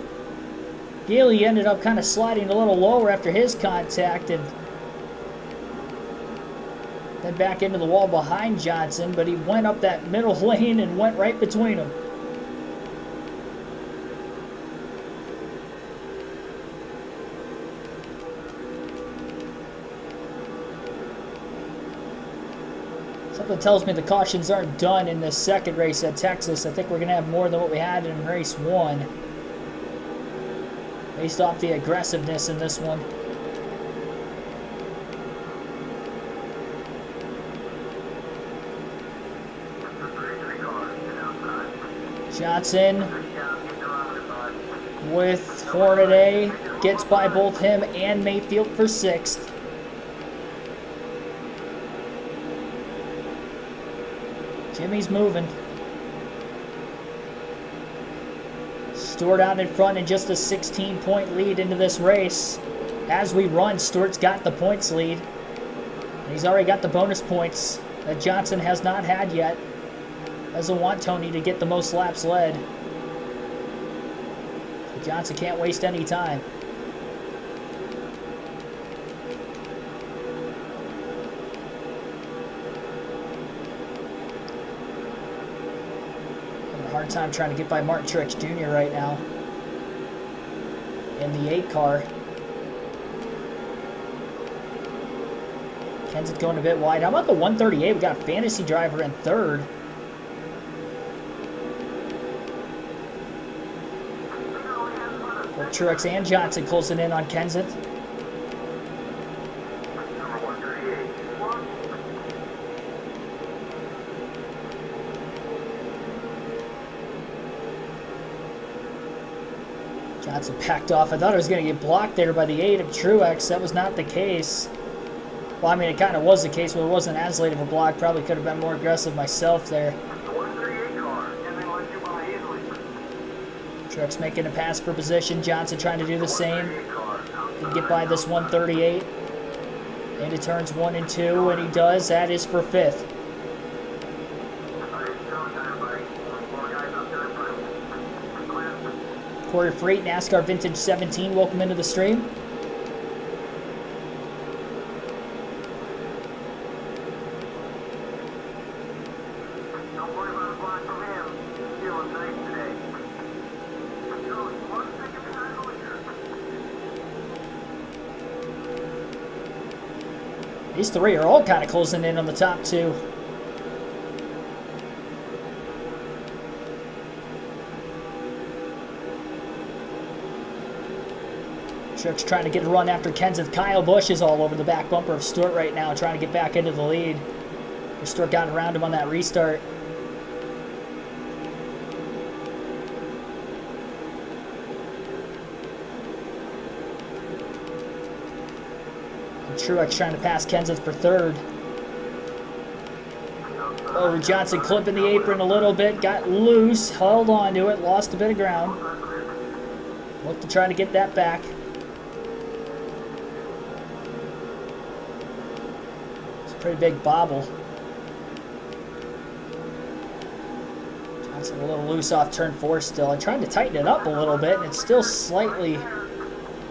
Yaley ended up kind of sliding a little lower after his contact, and then back into the wall behind Johnson, but he went up that middle lane and went right between them. Something tells me the cautions aren't done in this second race at Texas. I think we're going to have more than what we had in race 1, based off the aggressiveness in this one. Johnson with Hornaday gets by both him and Mayfield for 6th. Jimmy's moving. Stewart out in front in just a 16-point lead into this race. As we run, Stewart's got the points lead. And he's already got the bonus points that Johnson has not had yet. Doesn't want Tony to get the most laps led. So Johnson can't waste any time. Hard time trying to get by Martin Truex Jr. right now in the 8 car. Kenseth going a bit wide. How about the 138? We got a fantasy driver in 3rd. Both Truex and Johnson closing in on Kenseth. Johnson packed off. I thought it was going to get blocked there by the 8 of Truex. That was not the case. Well, I mean, it kind of was the case, but it wasn't as late of a block. Probably could have been more aggressive myself there. Truex making a pass for position. Johnson trying to do the same. Can get by this 138 into turns 1 and 2, and he does. That is for 5th. Corey Freight, NASCAR Vintage 17, welcome into the stream. These 3 are all kind of closing in on the top 2. Truex trying to get a run after Kenseth. Kyle Busch is all over the back bumper of Stewart right now, trying to get back into the lead. Stewart got around him on that restart. And Truex trying to pass Kenseth for 3rd. Oh, Johnson clipping the apron a little bit, got loose, held on to it, lost a bit of ground. Look to try to get that back. Pretty big bobble. Johnson a little loose off turn 4 still. I tried to tighten it up a little bit, and it's still slightly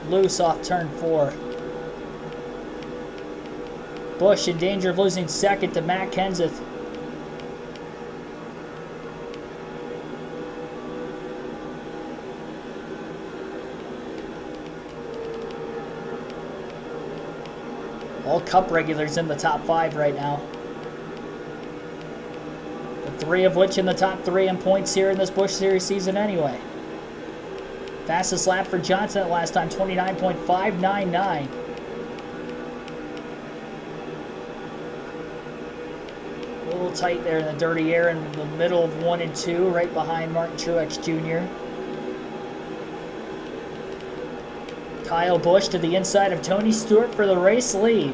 loose off turn 4. Busch in danger of losing 2nd to Matt Kenseth. All Cup regulars in the top 5 right now. The 3 of which in the top 3 in points here in this Busch Series season anyway. Fastest lap for Johnson at last time, 29.599. A little tight there in the dirty air in the middle of 1 and 2, right behind Martin Truex Jr. Kyle Busch to the inside of Tony Stewart for the race lead.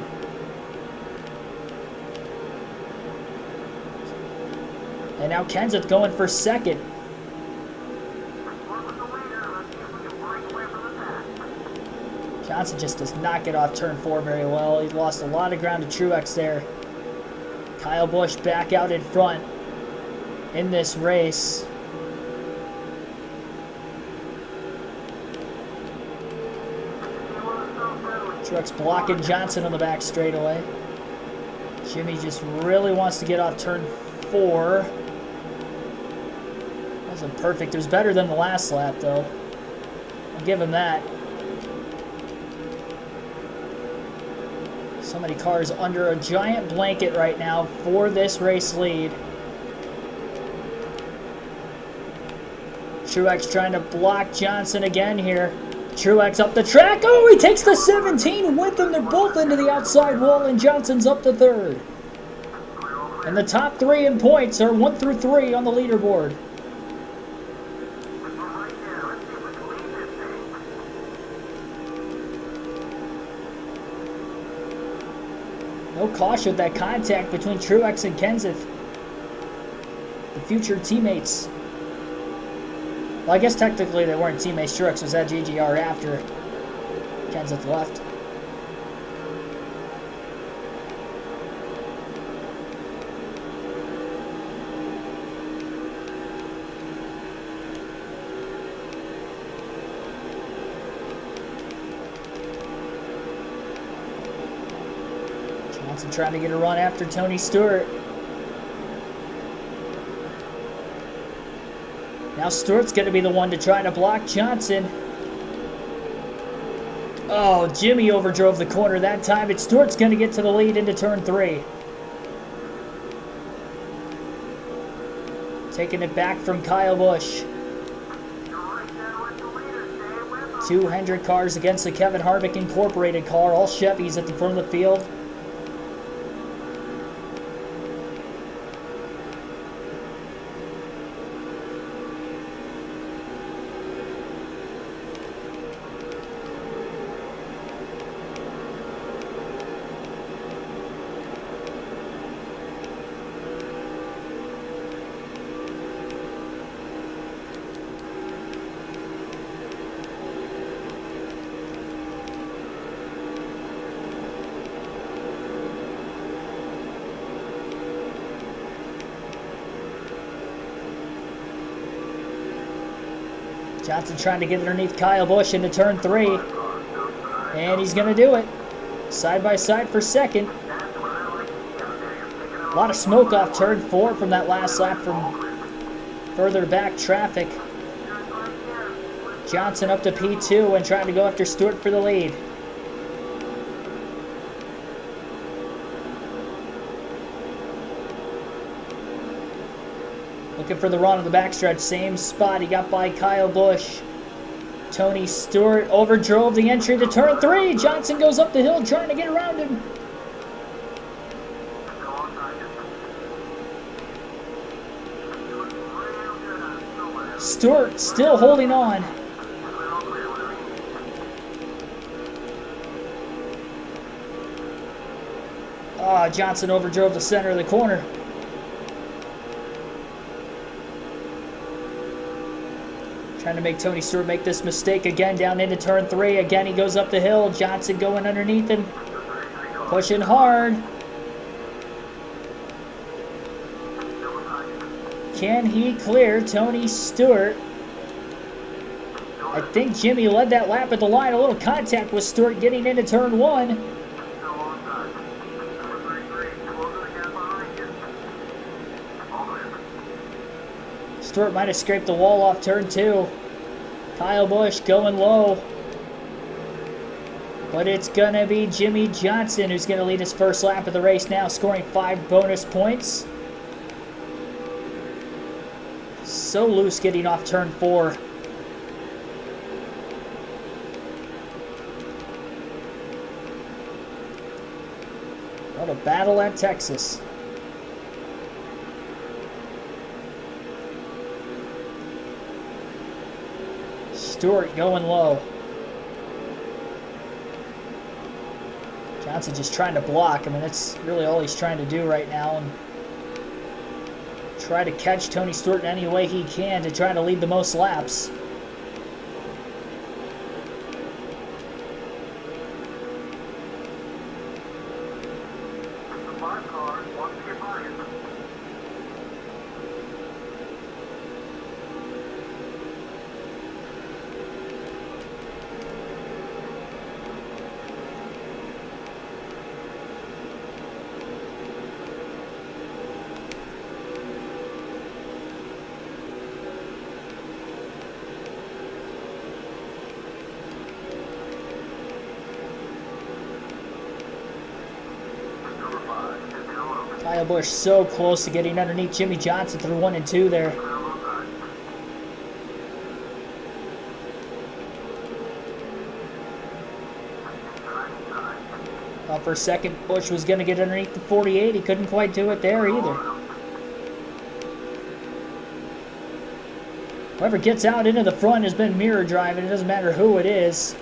And now Kenseth going for 2nd. Johnson just does not get off turn 4 very well. He lost a lot of ground to Truex there. Kyle Busch back out in front in this race. Truex blocking Johnson on the back straightaway. Jimmy just really wants to get off turn 4. Wasn't perfect. It was better than the last lap, though. I'll give him that. So many cars under a giant blanket right now for this race lead. Truex trying to block Johnson again here. Truex up the track. Oh, he takes the 17 with him. They're both into the outside wall, and Johnson's up to 3rd. And the top 3 in points are 1 through 3 on the leaderboard. No caution with that contact between Truex and Kenseth, the future teammates. Well, I guess technically they weren't teammates. Truex was at GGR after Kenseth left. Johnson trying to get a run after Tony Stewart. Now Stewart's going to be the one to try to block Johnson. Oh, Jimmy overdrove the corner that time, but Stewart's going to get to the lead into turn 3. Taking it back from Kyle Busch. 2 Hendrick cars against the Kevin Harvick Incorporated car. All Chevys at the front of the field. Johnson trying to get underneath Kyle Busch into turn 3. And he's going to do it. Side by side for second. A lot of smoke off turn 4 from that last lap from further back traffic. Johnson up to P2 and trying to go after Stewart for the lead. Looking for the run on the backstretch. Same spot. He got by Kyle Busch. Tony Stewart overdrove the entry to turn 3. Johnson goes up the hill trying to get around him. Stewart still holding on. Johnson overdrove the center of the corner. Trying to make Tony Stewart make this mistake again down into turn 3. Again, he goes up the hill. Johnson going underneath him. Pushing hard. Can he clear Tony Stewart? I think Jimmy led that lap at the line. A little contact with Stewart getting into turn 1. Stewart might have scraped the wall off turn 2. Kyle Busch going low. But it's going to be Jimmy Johnson who's going to lead his first lap of the race now, scoring 5 bonus points. So loose getting off turn 4. What a battle at Texas. Stewart going low. Johnson just trying to block. I mean, that's really all he's trying to do right now. And try to catch Tony Stewart in any way he can to try to lead the most laps. Kyle Busch so close to getting underneath Jimmy Johnson through 1 and 2 there. For a second, Busch was going to get underneath the 48. He couldn't quite do it there either. Whoever gets out into the front has been mirror driving. It doesn't matter who it is.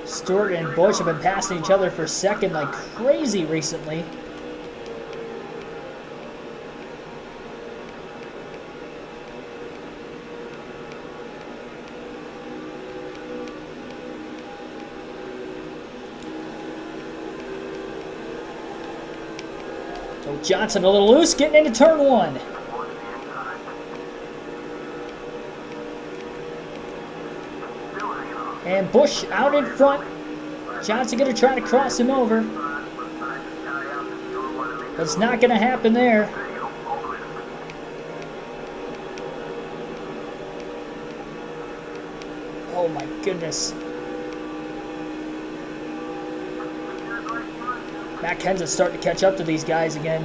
Stewart and Busch have been passing each other for second like crazy recently. So Johnson a little loose, getting into turn 1. And Busch out in front. Johnson going to try to cross him over. But it's not going to happen there. Oh my goodness. Matt Kenseth's starting to catch up to these guys again.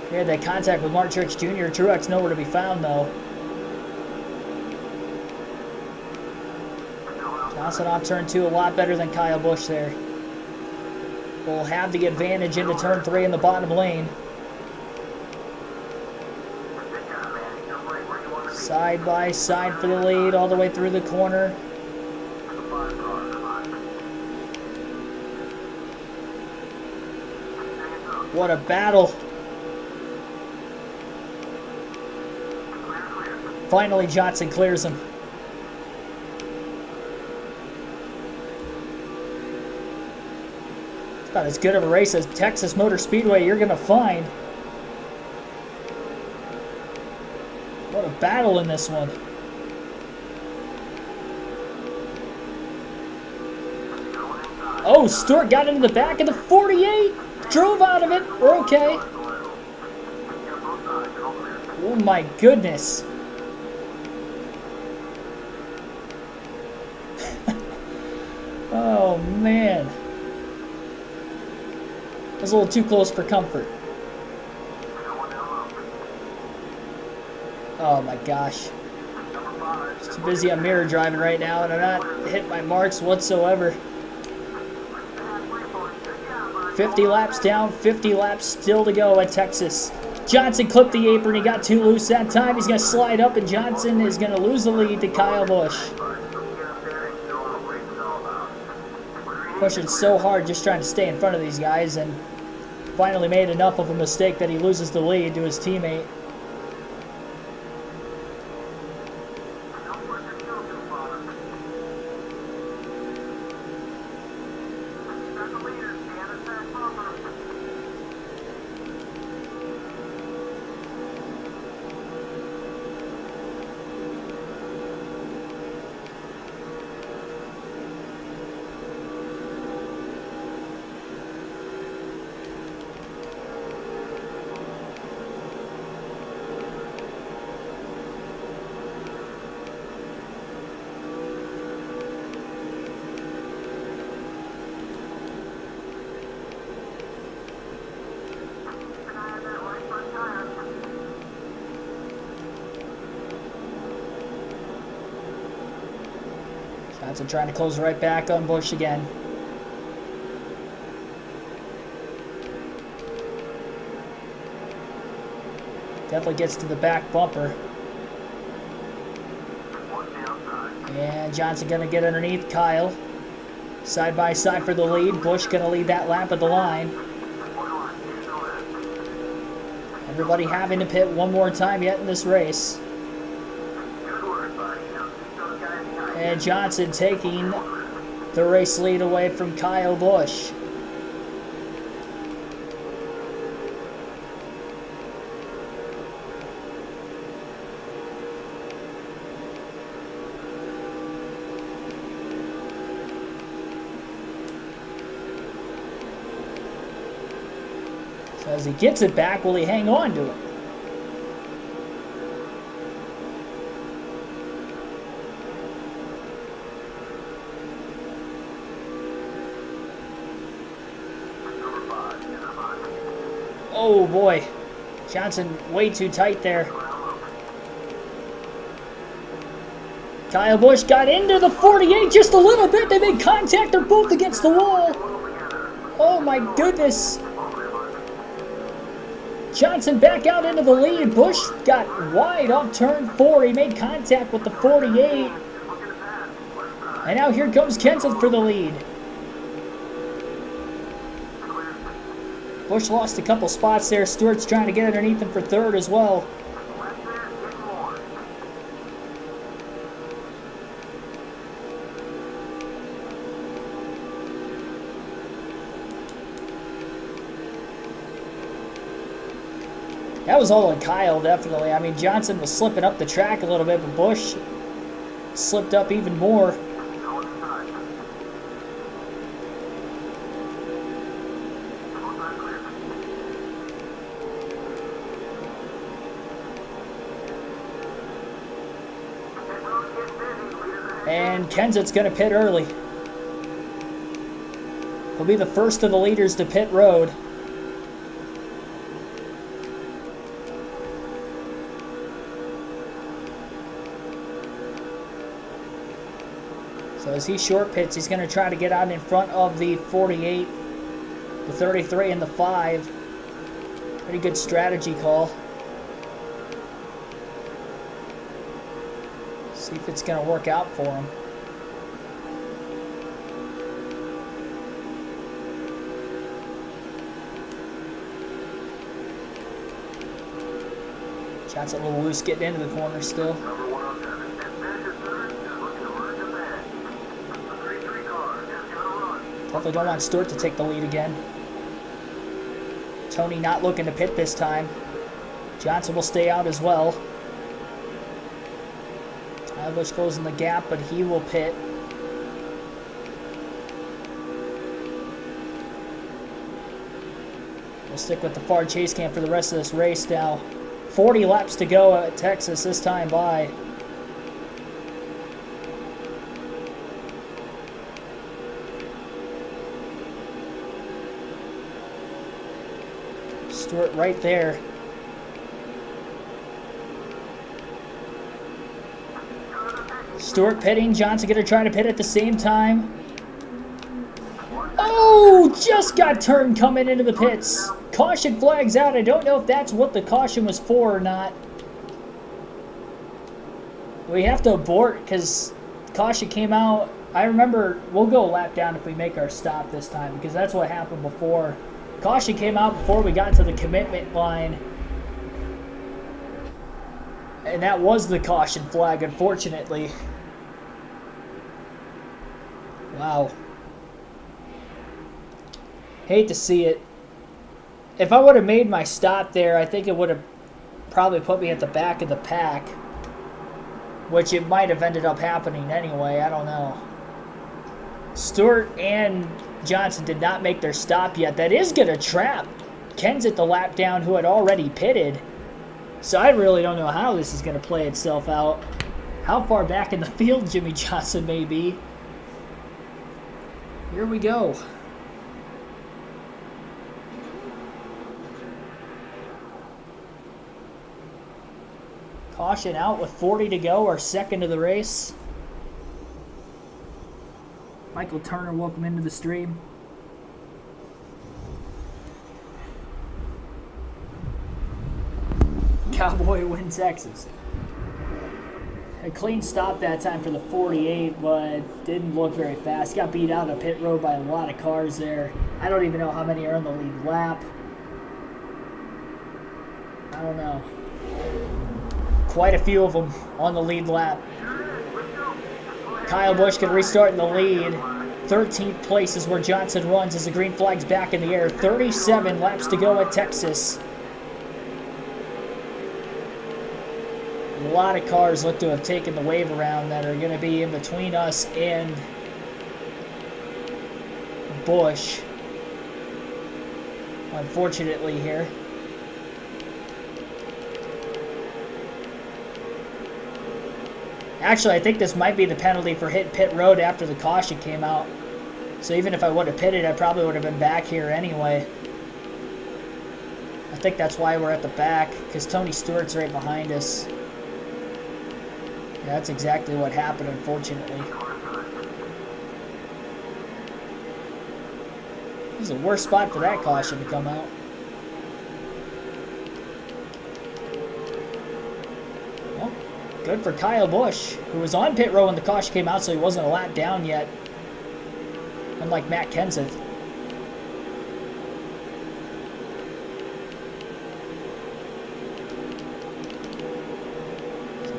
He had that contact with Mark Truex Jr. Truex nowhere to be found though. Johnson off turn 2 a lot better than Kyle Busch there. Will have the advantage into turn 3 in the bottom lane. Side by side for the lead all the way through the corner. What a battle. Finally, Johnson clears him. It's about as good of a race as Texas Motor Speedway you're going to find. What a battle in this one. Oh, Stewart got into the back of the 48. Drove out of it. We're okay. Oh my goodness. Oh man. It was a little too close for comfort. Oh my gosh. Just too busy on mirror driving right now, and I'm not hitting my marks whatsoever. 50 laps down, 50 laps still to go at Texas. Johnson clipped the apron. He got too loose that time. He's going to slide up, and Johnson is going to lose the lead to Kyle Busch. Pushing so hard, just trying to stay in front of these guys, and finally made enough of a mistake that he loses the lead to his teammate. Johnson trying to close right back on Busch again. Definitely gets to the back bumper. And Johnson going to get underneath Kyle. Side by side for the lead. Busch going to lead that lap at the line. Everybody having to pit one more time yet in this race. And Johnson taking the race lead away from Kyle Busch. So as he gets it back, will he hang on to it? Oh boy. Johnson way too tight there. Kyle Busch got into the 48 just a little bit. They made contact. They're both against the wall. Oh my goodness. Johnson back out into the lead. Busch got wide off turn 4. He made contact with the 48. And now here comes Kenseth for the lead. Busch lost a couple spots there. Stewart's trying to get underneath him for third as well. That was all on Kyle, definitely. I mean, Johnson was slipping up the track a little bit, but Busch slipped up even more. And Kenseth's going to pit early. He'll be the first of the leaders to pit road. So as he short pits, he's going to try to get out in front of the 48, the 33, and the 5. Pretty good strategy call. See if it's going to work out for him. Johnson a little loose getting into the corner still. Definitely don't want Stewart to take the lead again. Tony not looking to pit this time. Johnson will stay out as well. Busch closing the gap, but he will pit. We'll stick with the far chase cam for the rest of this race now. 40 laps to go at Texas this time by. Stewart right there. Stewart pitting. Johnson going to try to pit at the same time. Oh, just got turned coming into the pits. Caution flags out. I don't know if that's what the caution was for or not. We have to abort because caution came out. I remember we'll go a lap down if we make our stop this time because that's what happened before. Caution came out before we got to the commitment line. And that was the caution flag, unfortunately. Wow. Hate to see it. If I would have made my stop there, I think it would have probably put me at the back of the pack. Which it might have ended up happening anyway. I don't know. Stewart and Johnson did not make their stop yet. That is going to trap Kenseth the lap down who had already pitted. So I really don't know how this is going to play itself out. How far back in the field Jimmy Johnson may be. Here we go. Caution out with 40 to go, our second of the race. Michael Turner, welcome into the stream. Cowboy win Texas. A clean stop that time for the 48, but didn't look very fast. Got beat out of pit road by a lot of cars there. I don't even know how many are in the lead lap. I don't know. Quite a few of them on the lead lap. Kyle Busch can restart in the lead. 13th place is where Johnson runs as the green flag's back in the air. 37 laps to go at Texas. A lot of cars look to have taken the wave around that are going to be in between us and Busch. Unfortunately here. Actually, I think this might be the penalty for hitting pit road after the caution came out. So even if I would have pitted, I probably would have been back here anyway. I think that's why we're at the back, because Tony Stewart's right behind us. Yeah, that's exactly what happened, unfortunately. This is the worst spot for that caution to come out. Well, good for Kyle Busch, who was on pit row when the caution came out, so he wasn't a lap down yet. Unlike Matt Kenseth.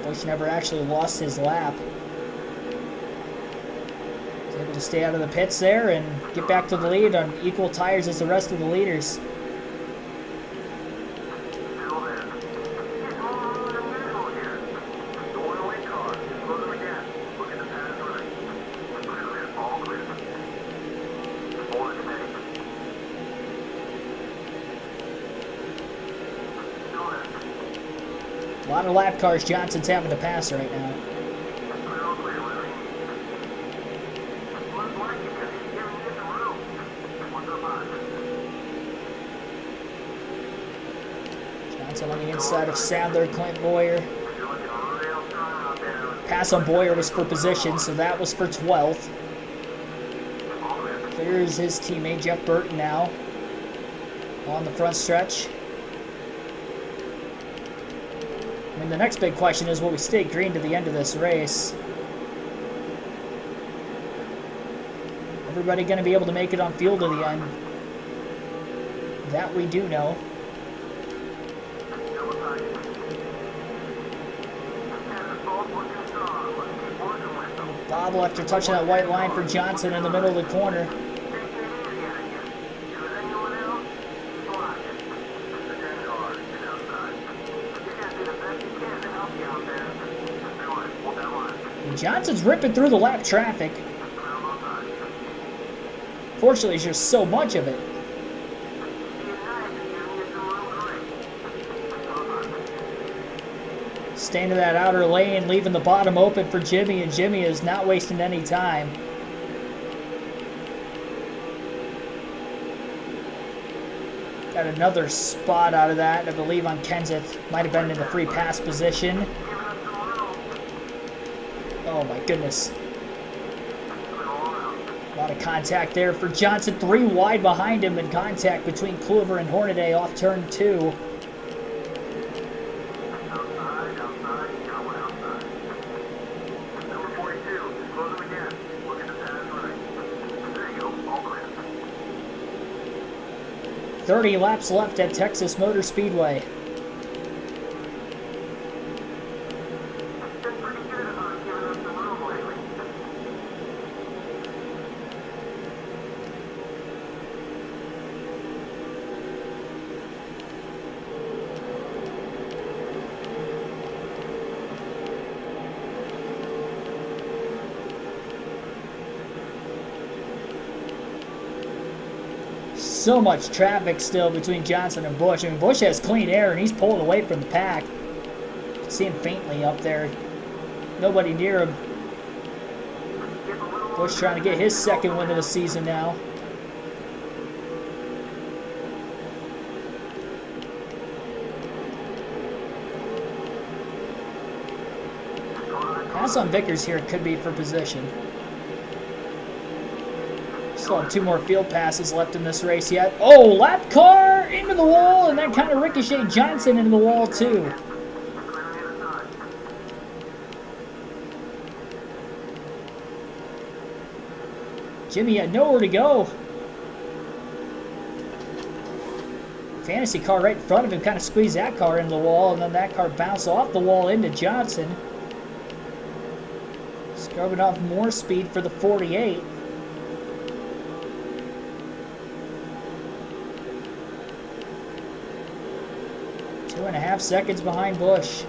Busch never actually lost his lap. He's able to stay out of the pits there and get back to the lead on equal tires as the rest of the leaders. A lot of lap cars Johnson's having to pass right now. Johnson on the inside of Sadler, Clint Boyer. Pass on Boyer was for position, so that was for 12th. There's his teammate Jeff Burton now on the front stretch. I mean, the next big question is, will we stay green to the end of this race? Everybody going to be able to make it on field to the end? That we do know. Bobble after touching that white line for Johnson in the middle of the corner. Johnson's ripping through the lap traffic. Fortunately, there's just so much of it. Staying in that outer lane, leaving the bottom open for Jimmy, and Jimmy is not wasting any time. Got another spot out of that, I believe, on Kenseth. Might have been in the free pass position. Oh my goodness. A lot of contact there for Johnson. 3 wide behind him in contact between Kluver and Hornaday off turn 2. .30 laps left at Texas Motor Speedway. So much traffic still between Johnson and Busch. I mean, Busch has clean air and he's pulled away from the pack. You can see him faintly up there. Nobody near him. Busch trying to get his second win of the season now. Pass on Vickers here could be for position. Still have 2 more field passes left in this race yet. Oh, lap car into the wall, and that kind of ricocheted Johnson into the wall too. Jimmy had nowhere to go. Fantasy car right in front of him kind of squeezed that car into the wall, and then that car bounced off the wall into Johnson. Scrubbing off more speed for the 48. Two and a half seconds behind Busch.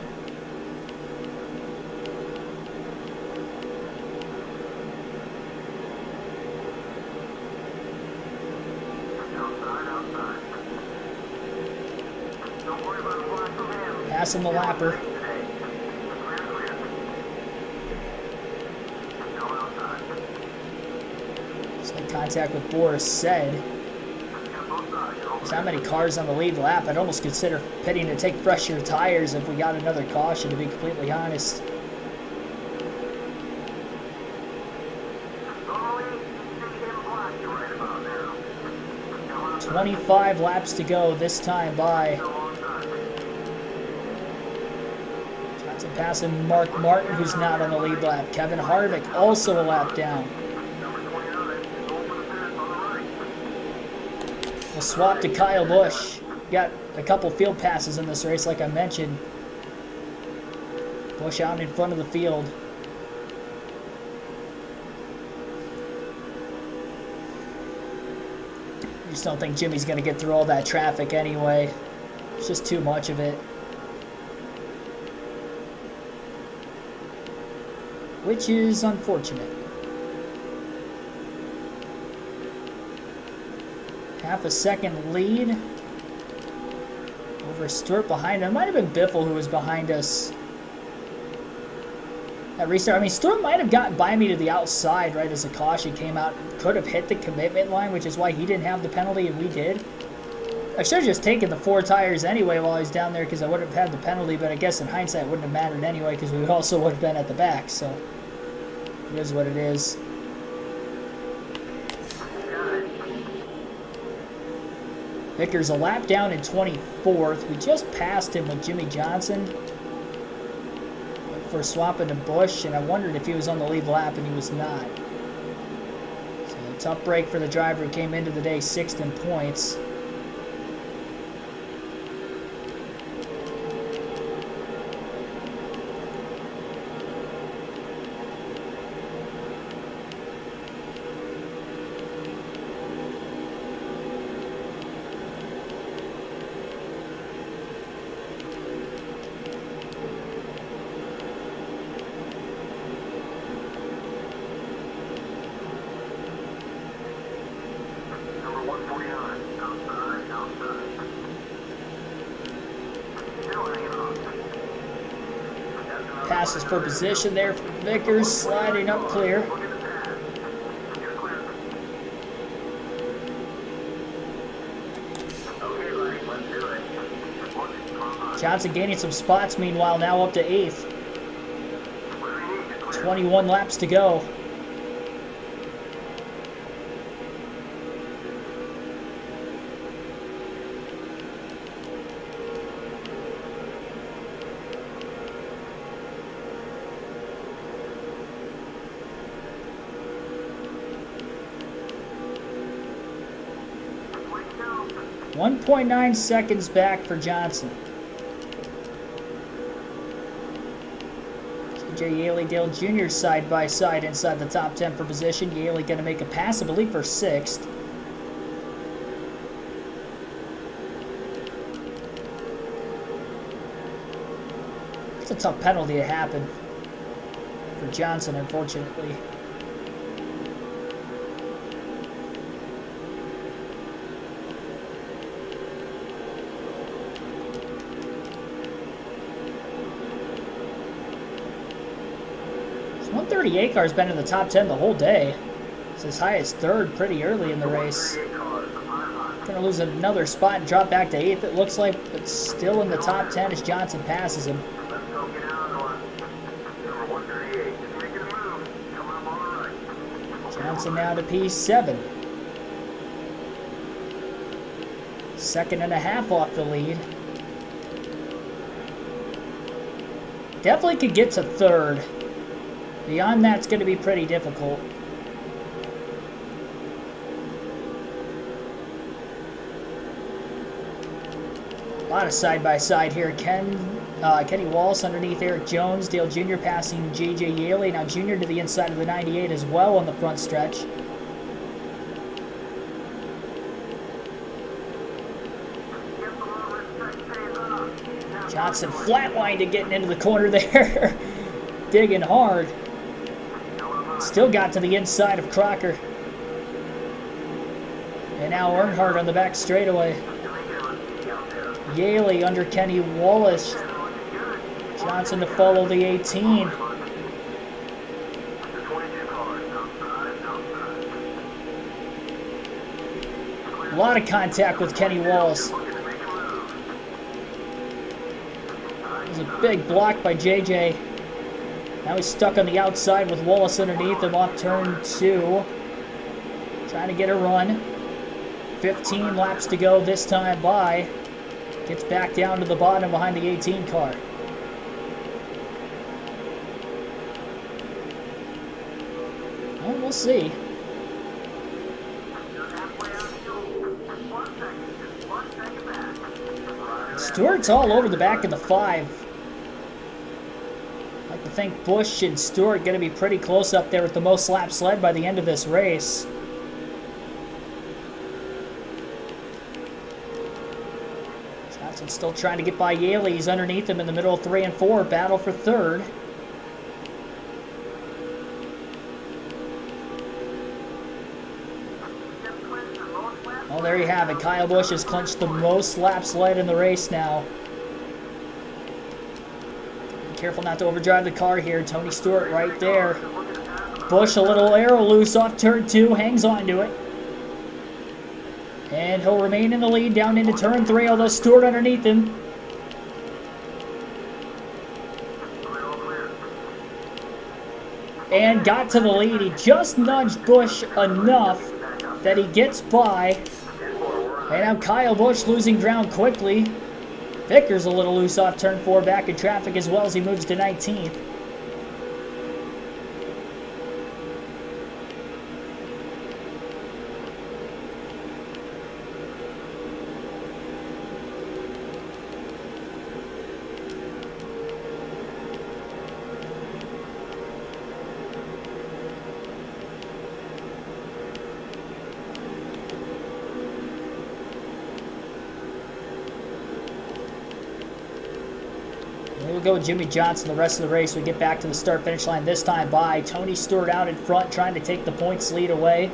Passing the lapper. Some contact with Boris said. There's not many cars on the lead lap. I'd almost consider pitting to take fresher tires if we got another caution, to be completely honest. 25 laps to go this time by. Johnson passing Mark Martin, who's not on the lead lap. Kevin Harvick also a lap down. We'll swap to Kyle Busch. Got a couple field passes in this race, like I mentioned. Busch out in front of the field. I just don't think Jimmy's going to get through all that traffic anyway. It's just too much of it. Which is unfortunate. Half a second lead over Stewart behind him. It might have been Biffle who was behind us at restart. I mean, Stewart might have gotten by me to the outside right as the caution came out. Could have hit the commitment line, which is why he didn't have the penalty and we did. I should have just taken the 4 tires anyway while I was down there because I would have had the penalty, but I guess in hindsight it wouldn't have mattered anyway because we also would have been at the back, so it is what it is. Vickers a lap down in 24th. We just passed him with Jimmy Johnson for swapping to Busch, and I wondered if he was on the lead lap, and he was not. So a tough break for the driver who came into the day 6th in points. Passes for position there for Vickers, sliding up clear. Johnson gaining some spots, meanwhile, now up to 8th. 21 laps to go. .9 seconds back for Johnson. J. Yaley, Dale Jr. side by side inside the top 10 for position. Yaley going to make a pass, I believe, for 6th. It's a tough penalty to happen for Johnson, unfortunately. This 138 car's been in the top 10 the whole day. It's as high as 3rd pretty early in the race. Gonna lose another spot and drop back to 8th, it looks like, but still in the top 10 as Johnson passes him. Johnson now to P7. 2.5 off the lead. Definitely could get to 3rd. Beyond that, it's going to be pretty difficult. A lot of side-by-side here. Kenny Wallace underneath Eric Jones. Dale Jr. passing J.J. Yaley. Now Jr. to the inside of the 98 as well on the front stretch. Johnson flatlined and getting into the corner there. Digging hard. Still got to the inside of Crocker. And now Earnhardt on the back straightaway. Yaley under Kenny Wallace. Johnson to follow the 18. A lot of contact with Kenny Walls. There's a big block by JJ. Now he's stuck on the outside with Wallace underneath him off turn 2. Trying to get a run. 15 laps to go this time by. Gets back down to the bottom behind the 18 car. Well, we'll see. Stewart's all over the back of the 5. I like to think Busch and Stewart going to be pretty close up there with the most laps led by the end of this race. Johnson's still trying to get by Yaley. He's underneath him in the middle of 3 and 4. Battle for third. Well, there you have it. Kyle Busch has clinched the most laps led in the race now. Be careful not to overdrive the car here. Tony Stewart right there. Busch a little arrow loose off turn 2. Hangs on to it. And he'll remain in the lead down into turn 3, although Stewart underneath him. And got to the lead. He just nudged Busch enough that he gets by. And now Kyle Busch losing ground quickly. Vickers a little loose off turn 4, back in traffic as well as he moves to 19th. We'll go with Jimmy Johnson the rest of the race. We get back to the start-finish line this time by Tony Stewart out in front trying to take the points lead away.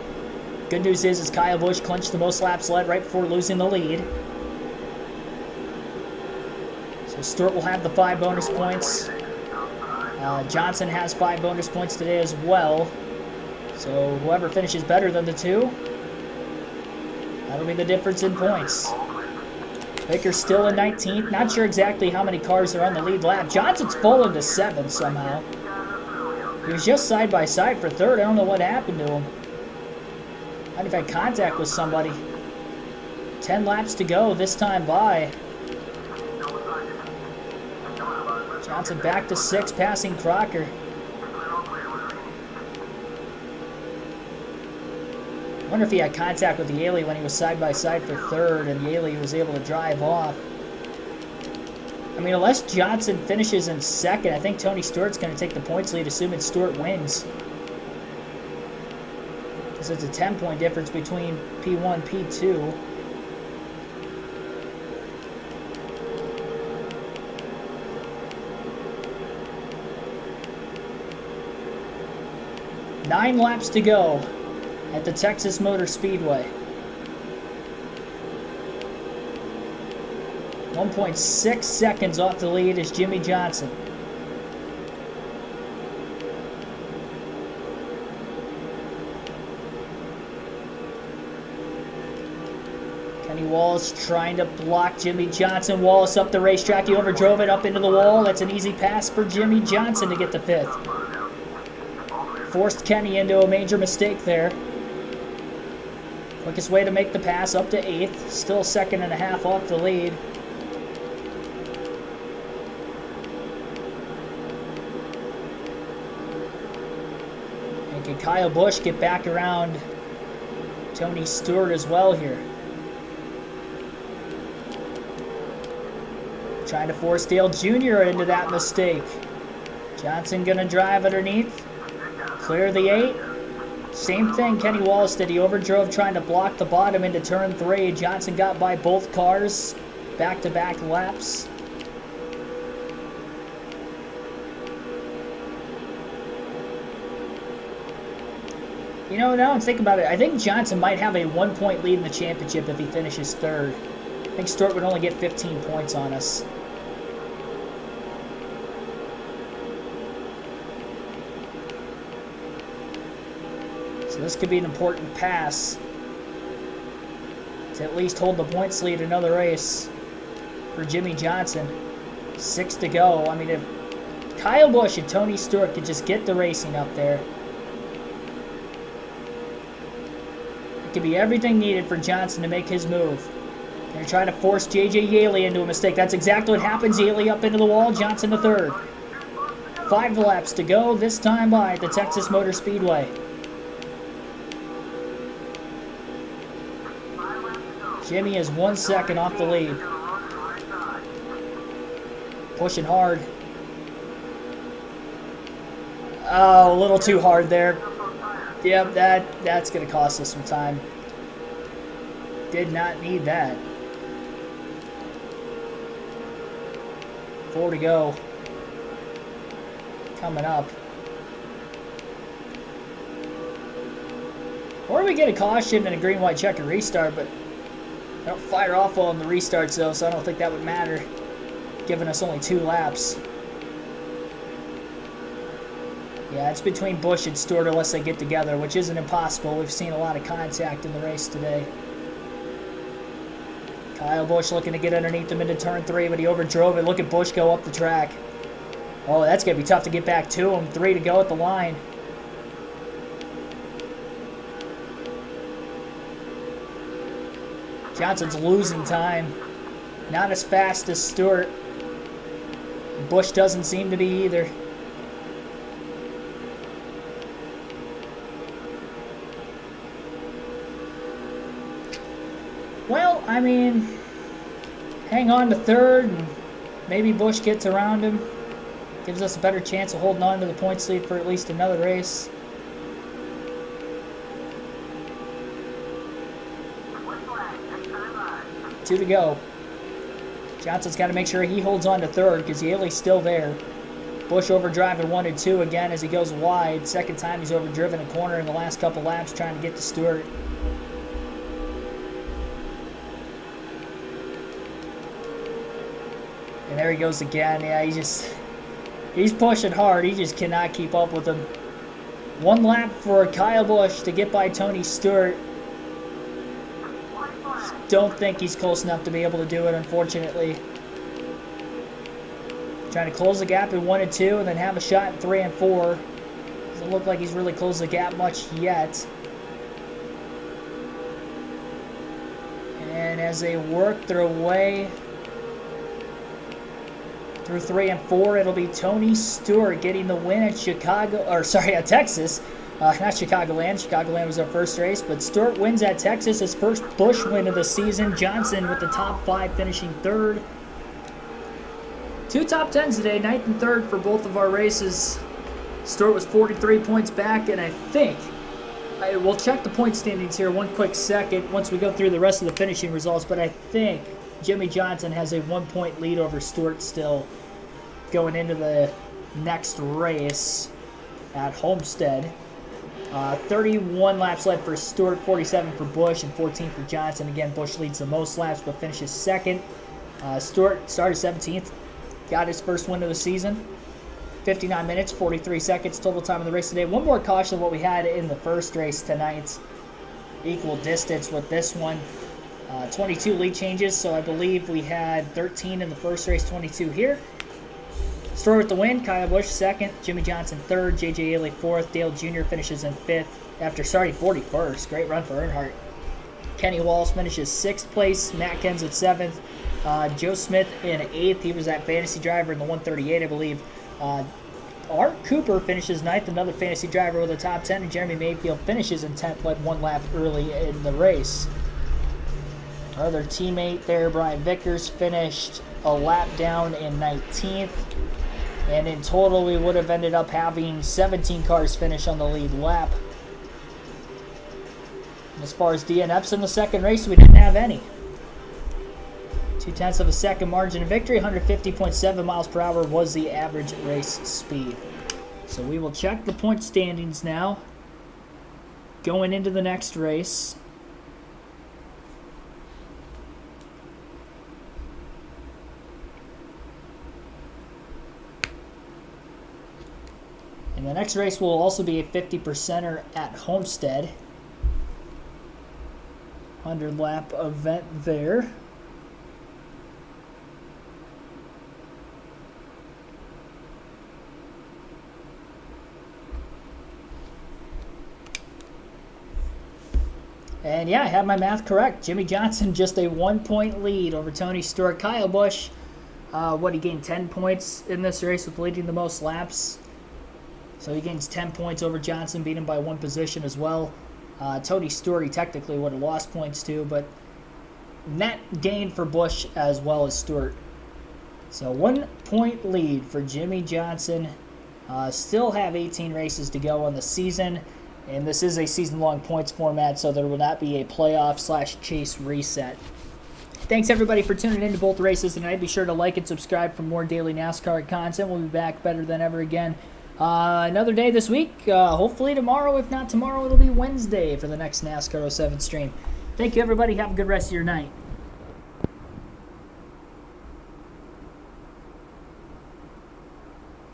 Good news is Kyle Busch clinched the most laps led right before losing the lead. So Stewart will have the 5 bonus points. Johnson has 5 bonus points today as well. So whoever finishes better than the 2, that'll be the difference in points. Baker's still in 19th. Not sure exactly how many cars are on the lead lap. Johnson's fallen to 7th somehow. He was just side by side for 3rd. I don't know what happened to him. Might have had contact with somebody. 10 laps to go this time by. Johnson back to 6th, passing Crocker. I wonder if he had contact with Yaley when he was side by side for 3rd and Yaley was able to drive off. I mean, unless Johnson finishes in 2nd, I think Tony Stewart's going to take the points lead, assuming Stewart wins. Because it's a 10-point difference between P1 and P2. Nine laps to go at the Texas Motor Speedway. 1.6 seconds off the lead is Jimmy Johnson. Kenny Wallace trying to block Jimmy Johnson. Wallace up the racetrack. He overdrove it up into the wall. That's an easy pass for Jimmy Johnson to get the 5th. Forced Kenny into a major mistake there. Quickest way to make the pass up to 8th. Still 2.5 seconds off the lead. And can Kyle Busch get back around Tony Stewart as well here? Trying to force Dale Jr. into that mistake. Johnson gonna drive underneath. Clear the 8. Same thing Kenny Wallace did. He overdrove trying to block the bottom into turn 3. Johnson got by both cars. Back-to-back laps. You know, now I'm thinking about it, I think Johnson might have a 1-point lead in the championship if he finishes 3rd. I think Stewart would only get 15 points on us. So this could be an important pass. to at least hold the points lead another race for Jimmie Johnson. 6 to go. I mean, if Kyle Busch and Tony Stewart could just get the racing up there, it could be everything needed for Johnson to make his move. They're trying to force J.J. Yaley into a mistake. That's exactly what happens. Yaley up into the wall. Johnson to third. 5 laps to go, this time by at the Texas Motor Speedway. Jimmy is 1 second off the lead. Pushing hard. Oh, a little too hard there. Yep, that's going to cost us some time. Did not need that. 4 to go. Coming up. Or we get a caution and a green, white, checker restart, but they don't fire off on the restarts though, so I don't think that would matter, giving us only 2 laps. Yeah, it's between Busch and Stewart unless they get together, which isn't impossible. We've seen a lot of contact in the race today. Kyle Busch looking to get underneath him into turn 3, but he overdrove it. Look at Busch go up the track. Oh, that's going to be tough to get back to him. 3 to go at the line. Johnson's losing time. Not as fast as Stewart. Busch doesn't seem to be either. Well, I mean, hang on to third, and maybe Busch gets around him. Gives us a better chance of holding on to the points lead for at least another race. Two to go. Johnson's got to make sure he holds on to third because Yaley's still there. Busch overdriving 1 and 2 again as he goes wide. Second time he's overdriven a corner in the last couple laps trying to get to Stewart. And there he goes again. Yeah, he's pushing hard. He just cannot keep up with him. 1 lap for Kyle Busch to get by Tony Stewart. Don't think he's close enough to be able to do it, unfortunately. Trying to close the gap in 1 and 2 and then have a shot in 3 and 4. Doesn't look like he's really closed the gap much yet. And as they work their way through 3 and 4, it'll be Tony Stewart getting the win at at Texas. Not Chicagoland. Chicagoland was our first race, but Stewart wins at Texas, his first Busch win of the season. Johnson with the top 5 finishing third. 2 top 10s today, 9th and 3rd for both of our races. Stewart was 43 points back, and I think, we'll check the point standings here one quick second once we go through the rest of the finishing results, but I think Jimmie Johnson has a 1-point lead over Stewart still going into the next race at Homestead. 31 laps led for Stewart, 47 for Busch, and 14 for Johnson. Again, Busch leads the most laps but finishes second. Stewart started 17th, got his first win of the season. 59 minutes, 43 seconds total time of the race today. One more caution than what we had in the first race tonight. Equal distance with this one. 22 lead changes, so I believe we had 13 in the first race, 22 here. Stewart with the win, Kyle Busch second, Jimmie Johnson third, J.J. Yaley fourth, Dale Jr. finishes in fifth after starting 41st. Great run for Earnhardt. Kenny Walls finishes 6th place, Matt Kenseth 7th, Joe Smith in 8th. He was that fantasy driver in the 138, I believe. Art Cooper finishes 9th, another fantasy driver with a top 10, and Jeremy Mayfield finishes in 10th, led 1 lap early in the race. Our other teammate there, Brian Vickers, finished a lap down in 19th. And in total, we would have ended up having 17 cars finish on the lead lap. As far as DNFs in the second race, we didn't have any. 0.2 of a second margin of victory, 150.7 miles per hour was the average race speed. So we will check the point standings now, going into the next race. And the next race will also be a 50%er at Homestead. 100-lap event there. And yeah, I had my math correct. Jimmie Johnson just a 1-point lead over Tony Stewart. Kyle Busch, he gained 10 points in this race with leading the most laps. So he gains 10 points over Johnson, beat him by 1 position as well. Tony Stewart, he technically would have lost points too, but net gain for Busch as well as Stewart. So 1-point lead for Jimmie Johnson. Still have 18 races to go on the season. And this is a season-long points format, so there will not be a playoff/chase reset. Thanks, everybody, for tuning in to both races tonight. Be sure to like and subscribe for more daily NASCAR content. We'll be back better than ever again. Another day this week. Hopefully tomorrow. If not tomorrow, it'll be Wednesday for the next NASCAR 07 stream. Thank you, everybody. Have a good rest of your night.